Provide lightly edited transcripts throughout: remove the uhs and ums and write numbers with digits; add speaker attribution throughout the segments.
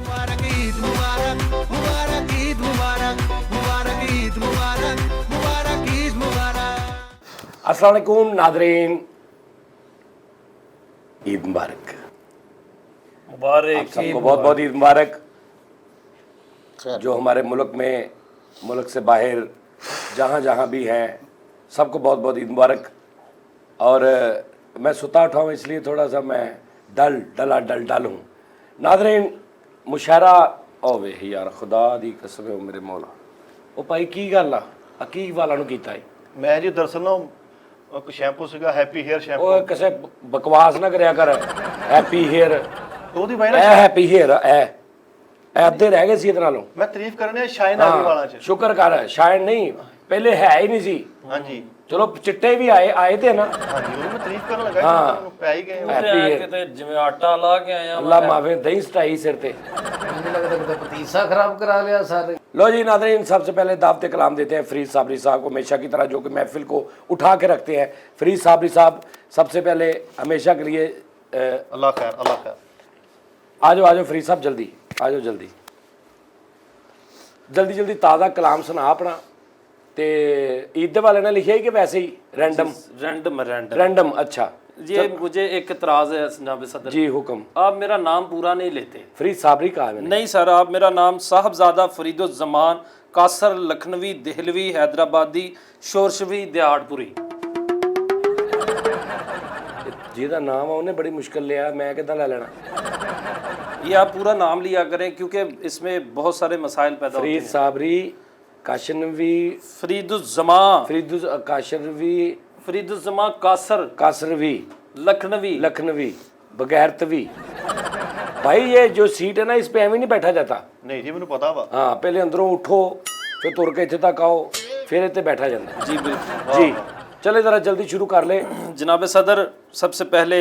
Speaker 1: मुबारक ईद मुबारक मुबारक ईद मुबारक मुबारक ईद मुबारक मुबारक ईद मुबारक।
Speaker 2: अस्सलाम वालेकुम नादरीन, ईद मुबारक।
Speaker 3: मुबारक
Speaker 2: सबको बहुत बहुत ईद मुबारक। जो हमारे मुल्क में, मुल्क से बाहर जहाँ जहाँ भी हैं, सबको बहुत बहुत ईद मुबारक। और मैं सुता उठा हूँ इसलिए थोड़ा सा मैं डल हूँ। नादरीन मुशायरा होवे यार, खुदा दी कसम है मेरे मौला। ਉਹ ਭਾਈ ਕੀ ਗੱਲ ਆ ਕੀ ਵਾਲਾਂ ਨੂੰ ਕੀਤਾ ਹੈ?
Speaker 3: ਮੈਂ ਜੀ ਦਰਅਸਲ ਨਾ ਇੱਕ ਸ਼ੈਂਪੂ ਸੀਗਾ ਹੈਪੀ ਹੇਅਰ ਸ਼ੈਂਪੂ,
Speaker 2: ਉਹ ਕਿਸੇ ਬਕਵਾਸ ਨਾ ਕਰਿਆ ਕਰ। ਹੈਪੀ ਹੇਅਰ,
Speaker 3: ਉਹਦੀ ਵਜ੍ਹਾ
Speaker 2: ਇਹ
Speaker 3: ਨਾਲ
Speaker 2: ਹੈਪੀ ਹੇਅਰ ਇਹ ਅੱਧੇ ਰਹਿ ਗਏ ਸੀ ਇਹਦੇ ਨਾਲੋਂ।
Speaker 3: ਮੈਂ ਤਾਰੀਫ ਕਰਨੇ ਸ਼ਾਈਨ ਆ ਗਈ ਵਾਲਾਂ 'ਚ।
Speaker 2: ਸ਼ੁਕਰ ਕਰ, ਸ਼ਾਇਦ ਨਹੀਂ ਪਹਿਲੇ ਹੈ ਹੀ ਨਹੀਂ ਸੀ।
Speaker 3: ਹਾਂਜੀ
Speaker 2: ਚਲੋ ਚਿੱਟੇ ਵੀ ਆਏ ਤੇ ਨਾ।
Speaker 3: ਹਾਂਜੀ ਉਹ ਮੈਂ ਤਾਰੀਫ ਕਰਨ ਲੱਗਾ
Speaker 2: ਹਾਂ।
Speaker 3: ਤੁਹਾਨੂੰ ਪੈ ਹੀ ਗਏ
Speaker 2: ਹੈਪੀ ਹੇਅਰ,
Speaker 4: ਕਿਤੇ ਜਿਵੇਂ ਆਟਾ ਲਾ ਕੇ ਆਇਆ
Speaker 2: ਅੱਲਾ ਮਾਫੇ ਦਹੀਂ ਸਟਾਈ ਸਿਰ ਤੇ।
Speaker 4: ਮੈਨੂੰ ਲੱਗਦਾ ਕਿ ਪਤੀਸਾ ਖਰਾਬ करा लिया सारे।
Speaker 2: लो जी नादरीन, सबसे पहले दावत कलाम देते हैं फरीद साबरी साहब को, हमेशा की तरह जो कि महफिल को उठा के रखते हैं। फरीद साबरी साहब सबसे पहले हमेशा के लिए
Speaker 3: ਅੱਲਾ ਖੈਰ ਅੱਲਾ ਖੈਰ।
Speaker 2: आ जाओ फरीद साहब, जल्दी आ जाओ, जल्दी ताज़ा कलाम सुना अपना। ते ईद वाले ने लिखा ही कि वैसे ही रैंडम? रैंडम, अच्छा।
Speaker 4: ये मुझे एक इतराज है जनाब सदर
Speaker 2: जी हुक्म।
Speaker 4: आप मेरा नाम पूरा नहीं लेते।
Speaker 2: फरीद साबरी कहा है मैंने।
Speaker 4: नहीं सर, आप मेरा नाम साहबजादा फरीदुज़्ज़मान कासर लखनवी दहलवी हैदराबादी शोरशवी दिहाड़पुरी।
Speaker 2: ਜਿਹਦਾ ਨਾਮ ਆ ਉਹਨੇ ਬੜੀ ਮੁਸ਼ਕਿਲ ਲਿਆ, ਮੈਂ ਕਿੱਦਾਂ ਲੈ ਲੈਣਾ?
Speaker 4: ये आप पूरा नाम लिया करें क्योंकि इसमें बहुत सारे मसाइल पैदा होते
Speaker 2: फरीद
Speaker 4: हैं।
Speaker 2: साबरी काशनवी,
Speaker 4: फरीदुज़्ज़मान
Speaker 2: फरीद काशनवी,
Speaker 4: फरीदुज़्ज़मान कासर
Speaker 2: कासरवी,
Speaker 4: लखनवी
Speaker 2: बगैरतवी। भाई ये जो सीट है ना, इस पे एवं नहीं बैठा जाता।
Speaker 3: ਨਹੀਂ ਜੀ ਮੈਨੂੰ ਪਤਾ ਵਾ।
Speaker 2: हाँ, पहले अंदरों उठो, फिर तुर के इत्थे तक आओ, फिर इत्थे बैठा जाता।
Speaker 4: जी बिल्कुल
Speaker 2: जी चले जरा जल्दी शुरू कर ले।
Speaker 4: जनाब सदर, सबसे पहले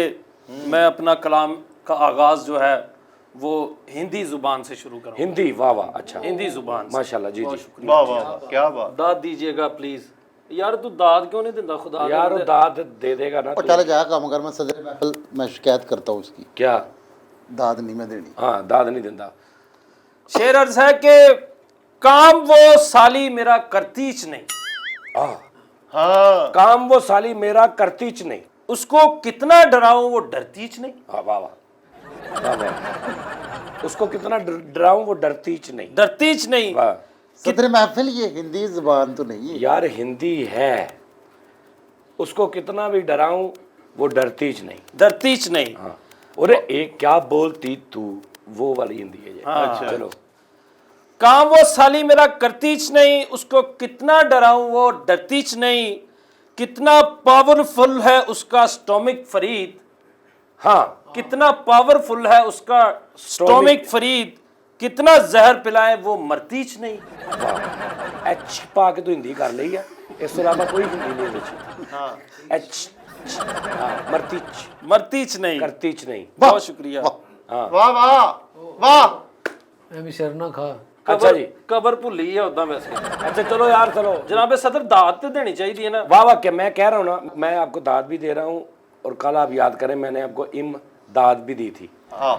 Speaker 4: मैं अपना कलाम का आगाज़ जो है वो हिंदी ज़ुबान से शुरू करूँ।
Speaker 2: हिंदी, वाह वाह, अच्छा,
Speaker 4: हिंदी ज़ुबान से।
Speaker 2: माशाल्लाह। जी जी
Speaker 3: ਵਾਹ ਵਾਹ ਵਾਹ ਕੀ ਬਾਤ।
Speaker 4: दाद दीजिएगा प्लीज़। यार तू दाद क्यों नहीं देता खुदा ने
Speaker 2: यार वो
Speaker 4: बंदे-
Speaker 2: दाद दे देगा ना
Speaker 5: और
Speaker 2: तू।
Speaker 5: चल जा काम कर, मैं सदर महफिल मैं शिकायत करता हूँ उसकी।
Speaker 2: क्या?
Speaker 5: दाद नहीं मैं देनी।
Speaker 2: हाँ, दाद नहीं देता।
Speaker 4: शेर अर्ज है कि काम वो साली मेरा करतीच नहीं,
Speaker 3: ਹਾਂ
Speaker 2: काम वो साली मेरा करतीच नहीं।
Speaker 4: उसको कितना डराऊं वो डरतीच नहीं।
Speaker 2: हाँ, वाह वाह वाह वाह। उसको कितना डराऊं वो डरतीच नहीं।
Speaker 4: डरतीच नहीं।
Speaker 2: वाह
Speaker 5: सदर महफिल ये हिंदी जुबान तो नहीं है।
Speaker 2: यार, हिंदी है। उसको कितना भी डराऊं वो डरतीच नहीं।
Speaker 4: डरतीच नहीं।
Speaker 2: हाँ, अरे एक क्या बोलती तू, वो वाली हिंदी है ये।
Speaker 3: अच्छा।
Speaker 2: चलो।
Speaker 4: काम वो साली मेरा करतीच नहीं, उसको कितना डराऊं वो डरतीच नहीं। कितना पावरफुल है उसका स्टोमिक फरीद,
Speaker 2: हाँ,
Speaker 4: कितना पावरफुल है उसका स्टोमिक फरीद। कितना जहर पिलाए वो मरतीच नहीं।
Speaker 2: एच पा के तो हिंदी कर ली है, इस तो इलावा कोई हिंदी नहीं है।
Speaker 3: ਹਾਂ
Speaker 2: एच, हाँ, मरतीच
Speaker 4: मरतीच नहीं।
Speaker 2: करतीच नहीं।
Speaker 4: बहुत शुक्रिया।
Speaker 3: ਵਾਹ ਵਾਹ ਵਾਹ।
Speaker 6: ਐਵੇਂ ਸਿਰ ਨਾ ਖਾ।
Speaker 2: अच्छा जी,
Speaker 4: कबर भुली है उदा वैसे।
Speaker 2: अच्छा चलो यार, चलो।
Speaker 4: जनाब सदर दाद तो देनी चाहिए है ना।
Speaker 2: वाह वाह, क्या मैं कह रहा हूँ ना, मैं आपको दाद भी दे रहा हूँ। और कल आप याद करें, मैंने आपको दाद भी दी थी।
Speaker 3: ਹਾਂ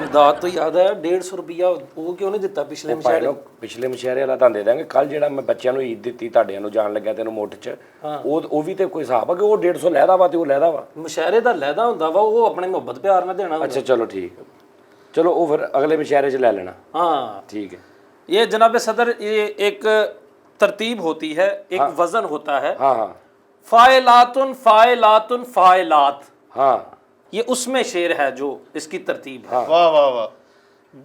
Speaker 4: दाद तो याद है, 150 रुपया वो क्यों नहीं दिता पिछले
Speaker 2: ਭਾਈ
Speaker 4: मशारे?
Speaker 2: ਲੋਕ ਪਿਛਲੇ ਮੁਸ਼ਾਰੇ ਵਾਲਾ ਤੁਹਾਨੂੰ ਦੇ ਦਾਂਗੇ। ਕੱਲ ਜਿਹੜਾ ਮੈਂ ਬੱਚਿਆਂ ਨੂੰ ਈਦ ਦਿੱਤੀ, ਤੁਹਾਡਿਆਂ ਨੂੰ ਜਾਣ ਲੱਗਿਆ ਤੈਨੂੰ ਮੁੱਠ 'ਚ, ਉਹ ਵੀ ਤੇ ਕੋਈ ਹਿਸਾਬ ਆ ਕਿ ਉਹ 150 ਲੈਦਾ ਵਾ ਤੇ ਉਹ ਲੈਦਾ ਵਾ।
Speaker 4: मुशारे दा लहदा हुंदा वा, वो अपने मोहब्बत प्यार ना देना।
Speaker 2: ਅੱਛਾ ਚਲੋ ਠੀਕ ਹੈ, ਚਲੋ ਉਹ ਫਿਰ ਅਗਲੇ ਮੁਸ਼ਾਰੇ 'ਚ ਲੈ ਲੈਣਾ।
Speaker 4: हाँ,
Speaker 2: ਠੀਕ ਹੈ।
Speaker 4: ये जनाब सदर ये एक तरतीब होती है, एक वजन होता है।
Speaker 2: हाँ हाँ
Speaker 4: फाइलातुन फाइलातुन फाइलात,
Speaker 2: हाँ
Speaker 4: ये उसमें शेर है जो इसकी तरतीब है।
Speaker 3: ਵਾਹ ਵਾਹ ਵਾਹ।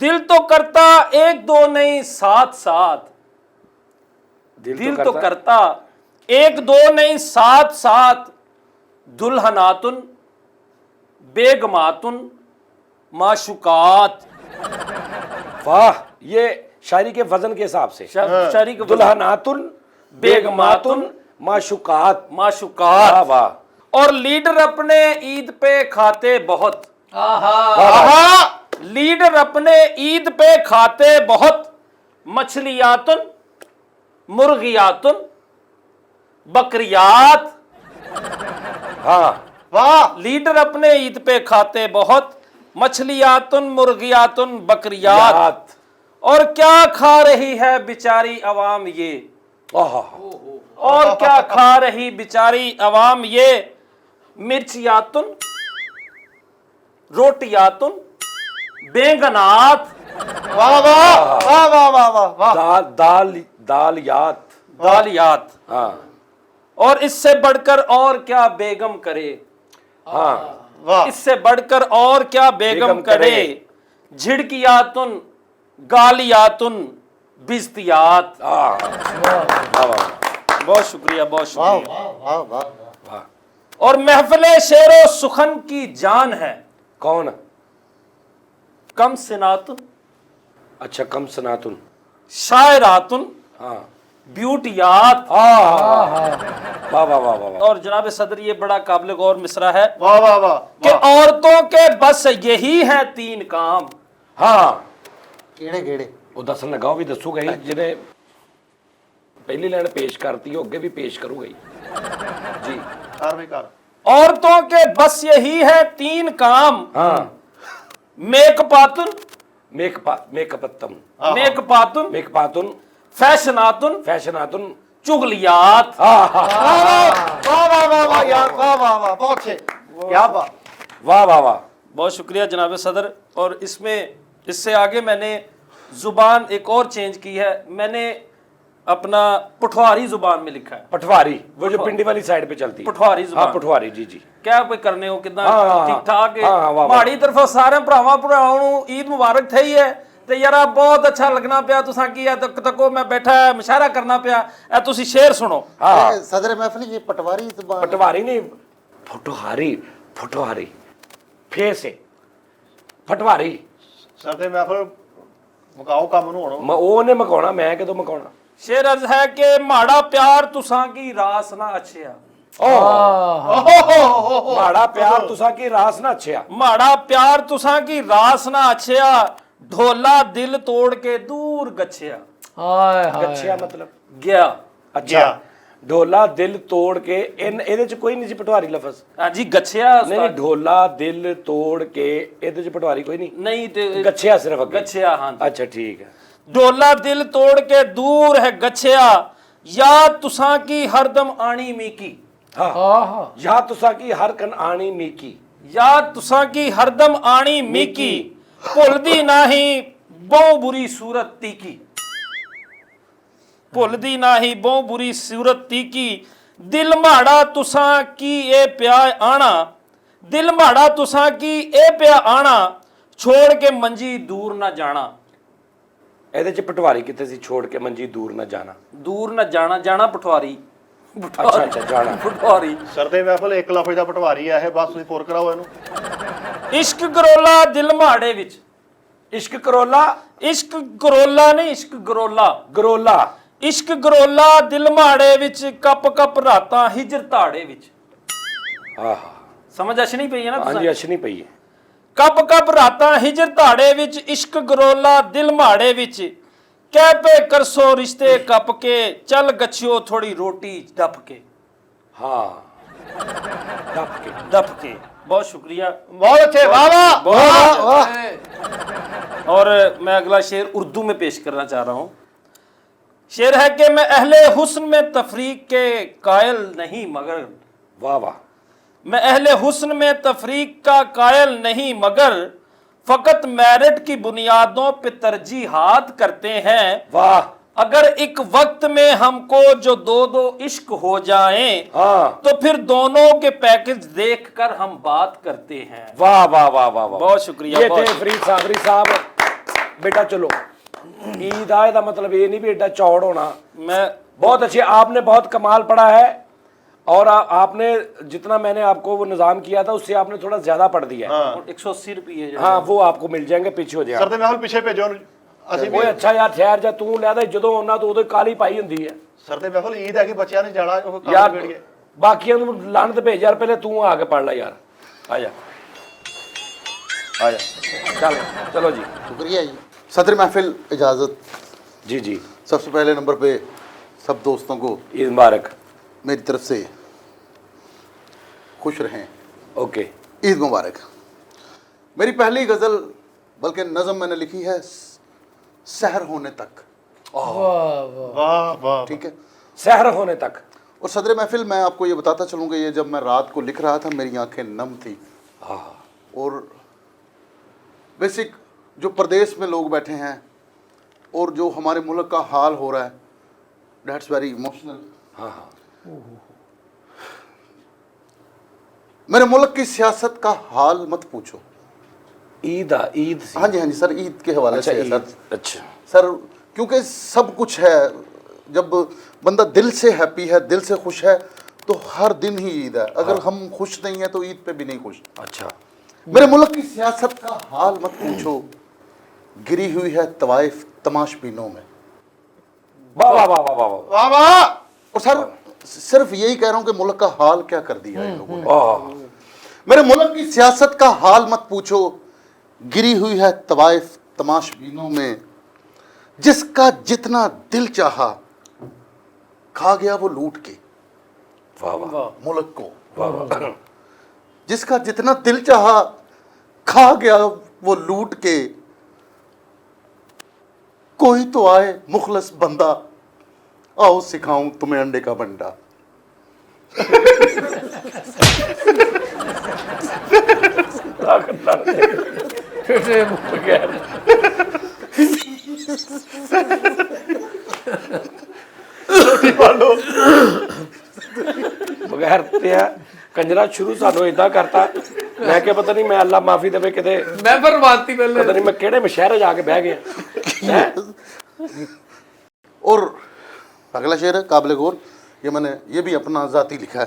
Speaker 4: दिल तो करता एक दो नहीं सात सात, दिल तो करता एक दो नहीं सात सात। दुल्हनातुन बेगमातुन माशुकात।
Speaker 2: वाह, ये शायरी के वजन के हिसाब से।
Speaker 4: शायरी के
Speaker 2: दुल्हनातुन बेगमातुन माशुकात।
Speaker 4: माशुकात।
Speaker 2: वाह वाह।
Speaker 4: और लीडर अपने ईद पे खाते बहुत। लीडर अपने ईद पे खाते बहुत। मछलियातुन मुर्गियातुन बकरियात।
Speaker 2: हाँ
Speaker 3: वाह
Speaker 4: लीडर अपने ईद पे खाते बहुत, मछलियातुन मुर्गियातुन बकरियात,
Speaker 2: यात।
Speaker 4: और क्या खा रही है बेचारी अवाम ये,
Speaker 2: आहा।
Speaker 4: और क्या खा रही बेचारी अवाम ये, मिर्चियातुन, रोटियातुन, बैंगनात,
Speaker 3: वाह वाह वाह वाह वाह वाह वाह।
Speaker 2: दाल दाल दाल यात।
Speaker 4: दालियात,
Speaker 2: हाँ
Speaker 4: और इससे बढ़कर और क्या बेगम करे,
Speaker 2: हाँ
Speaker 3: वाह
Speaker 4: इससे बढ़कर और क्या बेगम
Speaker 2: बेगम
Speaker 4: करे,
Speaker 2: करे।
Speaker 4: झिड़कियातुन, गालियातुन, बिस्तियात।
Speaker 2: वाह वाह
Speaker 4: बहुत शुक्रिया, बहुत
Speaker 5: वाह
Speaker 4: शुक्रिया।
Speaker 5: वाह वाह वाह।
Speaker 2: वाह।
Speaker 4: और महफिले शेरो सुखन की जान है,
Speaker 2: कौन?
Speaker 4: कम सिनातुन,
Speaker 2: अच्छा, कम सनातुन।
Speaker 4: शायरातुन,
Speaker 2: हाँ
Speaker 4: ब्यूटियात।
Speaker 2: वाह वाह वाह वाह वाह।
Speaker 4: और जनाब सदर, ये बड़ा काबिल गौर मिसरा है
Speaker 3: वाह वाह वाह
Speaker 4: कि औरतों के बस यही है 3 काम।
Speaker 2: हाँ
Speaker 5: ਕਿਹੜੇ ਕਿਹੜੇ?
Speaker 2: ਉਹ ਦੱਸਣ ਲੱਗਾ, ਉਹ ਵੀ ਦੱਸੂਗਾ ਹੀ, ਜਿਹਨੇ ਪਹਿਲੀ ਲਾਈਨ ਪੇਸ਼ ਕਰਤੀ ਉਹ ਅੱਗੇ ਵੀ ਪੇਸ਼ ਕਰੂਗਾ ਹੀ ਜੀ।
Speaker 3: कार भाई कार।
Speaker 4: औरतों के बस यही है 3 काम,
Speaker 2: हाँ
Speaker 4: मेकपातुन,
Speaker 2: मेकअपत्तम,
Speaker 4: मेकपातुन,
Speaker 2: मेकपातुन,
Speaker 4: फैशनातुन,
Speaker 2: फैशनातुन।
Speaker 4: चुगलियात।
Speaker 2: हाँ हाँ
Speaker 3: वाह वाह वाह वाह यार, वाह वाह वाह, बहुत अच्छे, क्या बात।
Speaker 2: वाह वाह वाह।
Speaker 4: बहुत शुक्रिया जनाब सदर। और इसमें इससे आगे मैंने जुबान एक और चेंज की है, मैंने अपना पठवारी जुबान में लिखा है।
Speaker 2: पटवारी, वो जो पिंडी वाली साइड पे चलती है।
Speaker 4: पटवारी जुबान।
Speaker 2: हाँ पटवारी, जी जी।
Speaker 4: क्या कोई करने हो कितना
Speaker 2: हाँ,
Speaker 4: ठीक ठाक है।
Speaker 2: हाँ, वाह, वाह।
Speaker 4: माड़ी तरफों सारे भरावां भरावां ਨੂੰ ईद मुबारक थई है ਤੇ ਯਾਰਾ ਬਹੁਤ ਅੱਛਾ ਲੱਗਣਾ ਪਿਆ ਤੁਸਾਂ ਕੀ ਹੈ ਤੱਕੋ ਮੈਂ ਬੈਠਾ ਮਸ਼ਾਰਾ ਕਰਨਾ ਪਿਆ ਇਹ ਤੁਸੀਂ ਸ਼ੇਰ ਸੁਣੋ।
Speaker 2: हाँ
Speaker 5: सदर महफिल ये पटवारी जुबान।
Speaker 2: पटवारी नहीं, फुटवारी, फुटवारी फे से फटवारी।
Speaker 3: सर ते मैं फिर मुकाओ काम ਨੂੰ ਹੁਣ।
Speaker 2: ਉਹਨੇ ਮਕਾਉਣਾ, ਮੈਂ ਕਿਦੋਂ ਮਕਾਉਣਾ।
Speaker 4: शेर अर्ज है कि माड़ा प्यार तुसां की रास ना अच्छिया,
Speaker 2: ਮਾੜਾ ਪਿਆਰ ਤੁਸਾਂ ਕੀ ਰਾਸ ਨਾ ਅੱਛਿਆ।
Speaker 4: माड़ा प्यार तुसां की रास ना अच्छिया, ढोला दिल तोड़ के दूर गच्छिया।
Speaker 2: ਗੱਛਿਆ ਮਤਲਬ
Speaker 4: गया।
Speaker 2: ਅੱਛਾ, ਢੋਲਾ ਦਿਲ ਤੋੜ ਕੇ, ਇਹਦੇ ਚ ਕੋਈ ਨਹੀਂ ਜੀ ਪਟਵਾਰੀ ਲਫ਼ਜ਼।
Speaker 4: हाँ जी गच्छिया
Speaker 2: ਨਹੀਂ ਨਹੀਂ, ਢੋਲਾ ਦਿਲ ਤੋੜ ਕੇ ਇਹਦੇ ਚ ਪਟਵਾਰੀ ਕੋਈ ਨਹੀਂ।
Speaker 4: नहीं ते
Speaker 2: ਗੱਛਿਆ ਸਿਰਫ ਅੱਗੇ।
Speaker 4: गच्छिया। हाँ जी।
Speaker 2: ਅੱਛਾ ਠੀਕ ਹੈ।
Speaker 4: ढोला दिल तोड़ के दूर है गच्छिया, याद तुसां की हरदम आनी मीकी,
Speaker 2: ਹਾਂ ਯਾ ਤੁਸਾਂ ਕੀ ਹਰ ਕਨ ਆਣੀ ਮੀਕੀ।
Speaker 4: याद तुसां की हरदम आनी मीकी, भुलदी नाही बहु बुरी सूरत तीकी, भुलदी नाही बहु बुरी सूरत तीकी, दिल माड़ा तुसां की ए प्या आना, दिल माड़ा तुसां की ए प्या आना, छोड़ के मंजी दूर ना जाना।
Speaker 2: ਇਹਦੇ ਚ ਪਟਵਾਰੀ ਕਿੱਥੇ ਸੀ? ਛੋੜ ਕੇ ਮੰਜੀ ਦੂਰ ਨਾ ਜਾਣਾ।
Speaker 4: दूर ना जाना, जाना पटवारी।
Speaker 2: ਅੱਛਾ ਅੱਛਾ, ਜਾਣਾ।
Speaker 4: पटवारी।
Speaker 3: ਸਰ ਤੇ महफिल 1 ਲਫ਼ਜ਼ ਦਾ ਪਟਵਾਰੀ ਆ ਇਹ, ਬਸ ਤੁਸੀਂ ਪੁਰ ਕਰਾਓ ਇਹਨੂੰ।
Speaker 4: इश्क गरोला दिल माड़े विच,
Speaker 2: ਇਸ਼ਕ ਕਰੋਲਾ,
Speaker 4: इश्क गरोला नहीं इश्क गरोला,
Speaker 2: ਗਰੋਲਾ।
Speaker 4: इश्क गरोला दिल माड़े विच, कप कप रातां हिजर ताड़े विच।
Speaker 2: ਆਹ
Speaker 4: समझ अश नहीं पई है ना
Speaker 2: ਹਾਂਜੀ,
Speaker 4: तुसां?
Speaker 2: ਅਸ਼ ਨਹੀਂ ਪਈ ਹੈ।
Speaker 4: कप कप रातां हिजर ताड़े विच, इश्क गरोला दिल माड़े विच, कह पे करसो रिश्ते कप के, चल गछियो थोड़ी रोटी डप के।
Speaker 2: हाँ डप के।
Speaker 4: डप के। बहुत शुक्रिया।
Speaker 3: बहुत अच्छे, वाह वाह
Speaker 5: वाह वाह।
Speaker 4: और मैं अगला शेर उर्दू में पेश करना चाह रहा हूं। शेर है कि मैं अहले हुस्न में तफरीक के कायल नहीं मगर,
Speaker 2: वाह वाह।
Speaker 4: मैं अहले हुस्न में तफरीक का कायल नहीं मगर, फकत मेरिट की बुनियादों पे तरजीहात करते हैं।
Speaker 2: वाह।
Speaker 4: अगर एक वक्त में हमको जो दो दो इश्क हो जाएं,
Speaker 2: हाँ
Speaker 4: तो फिर दोनों के पैकेज देखकर हम बात करते हैं।
Speaker 2: वाह वाह वाह वाह वाह।
Speaker 4: बहुत शुक्रिया,
Speaker 2: ये
Speaker 4: बहुत
Speaker 2: थे फरीद साहब। बेटा चलो, ईद आए का मतलब ये नहीं भी एडा चौड़ होना।
Speaker 4: मैं
Speaker 2: बहुत अच्छे, आपने बहुत कमाल पढ़ा है, और आपने जितना मैंने आपको वो निज़ाम किया था उससे आपने थोड़ा ज्यादा पढ़ दिया है।
Speaker 4: 180 रुपये।
Speaker 2: हाँ वो आपको मिल जाएंगे, पीछे हो
Speaker 3: ਸਰ
Speaker 2: जाएगा।
Speaker 3: ਤੇ महफिल ਪਿੱਛੇ ਭੇਜੋ ਉਹਨੂੰ। ਅਸੀਂ ਵੀ
Speaker 2: ਓਏ ਅੱਛਾ ਯਾਰ ਠਹਿਰ ਜਾ, ਤੂੰ ਲੈਦਾ ਜਦੋਂ ਉਹਨਾਂ ਤੋਂ ਉਦੋਂ ਕਾਲੀ ਪਾਈ ਹੁੰਦੀ ਹੈ
Speaker 3: ਸਰ ਤੇ महफिल ईद है कि ਬੱਚਿਆਂ ਨੇ ਜਾਣਾ ਉਹ ਕੰਮ
Speaker 2: ਯਾਰ।
Speaker 3: ਵੇੜ ਗਏ।
Speaker 2: ਬਾਕੀਆਂ ਨੂੰ ਲਾਣਤ ਭੇਜ ਯਾਰ, ਪਹਿਲੇ ਤੂੰ ਆ ਕੇ ਪੜ ਲੈ ਯਾਰ। ਆ ਜਾ ਆ ਜਾ, चल चलो जी।
Speaker 5: शुक्रिया जी। सदर महफिल इजाज़त।
Speaker 2: जी जी,
Speaker 5: सबसे पहले नंबर पे सब दोस्तों को
Speaker 2: ईद मुबारक।
Speaker 5: मेरी तरफ से खुश रहें,
Speaker 2: ओके।
Speaker 5: ईद मुबारक। मेरी पहली गजल बल्कि नज़म मैंने लिखी है सहर होने तक।
Speaker 3: वाह वाह
Speaker 5: ठीक है।
Speaker 2: सहर होने तक।
Speaker 5: और सदर महफिल मैं आपको ये बताता चलूँगा, ये जब मैं रात को लिख रहा था मेरी आंखें नम थी। और बेसिक जो प्रदेश में लोग बैठे हैं और जो हमारे मुल्क का हाल हो रहा है, डेट्स वेरी इमोशनल। मेरे मुल्क की सियासत का हाल मत पूछो।
Speaker 2: ईद सी।
Speaker 5: हाँ जी सर, ईद के हवाले
Speaker 2: अच्छा,
Speaker 5: से है
Speaker 2: ईद।
Speaker 5: सर।
Speaker 2: अच्छा
Speaker 5: सर क्योंकि सब कुछ है, जब बंदा दिल से हैप्पी है, दिल से खुश है, तो हर दिन ही ईद है। अगर हम खुश नहीं है तो ईद पे भी नहीं खुश।
Speaker 2: अच्छा।
Speaker 5: मेरे मुल्क की सियासत का हाल मत पूछो, गिरी हुई है तवाइफ तमाशबीनों में।
Speaker 2: वाह वाह वाह वाह वाह
Speaker 3: वाह वाह।
Speaker 5: और सर सिर्फ यही कह रहा हूं कि मुल्क का हाल क्या कर दिया है लोगों ने।
Speaker 2: वाह।
Speaker 5: मेरे मुल्क की सियासत का हाल मत पूछो, गिरी हुई है तवाइफ तमाशबीनों में। जिसका जितना दिल चाहा खा गया वो लूट के
Speaker 2: वाह वाह
Speaker 5: मुल्क को।
Speaker 2: वाह वाह।
Speaker 5: जिसका जितना दिल चाहा खा गया वो लूट के। कोई तो आए मुखलस बंदा, आओ सिखाऊं तुम्हें अंडे का बंडा।
Speaker 2: बगैर ते कंजरा शुरू सानू इदा करता, मैं क्या पता नहीं, मैं अल्लाह माफी देवे किते
Speaker 6: मैं बर्बादी पहले
Speaker 2: पता नहीं मैं केड़े शहर जाके बह गया।
Speaker 5: और अगला शेर है काबिल गौर, ये मैंने ये भी अपना जाती लिखा है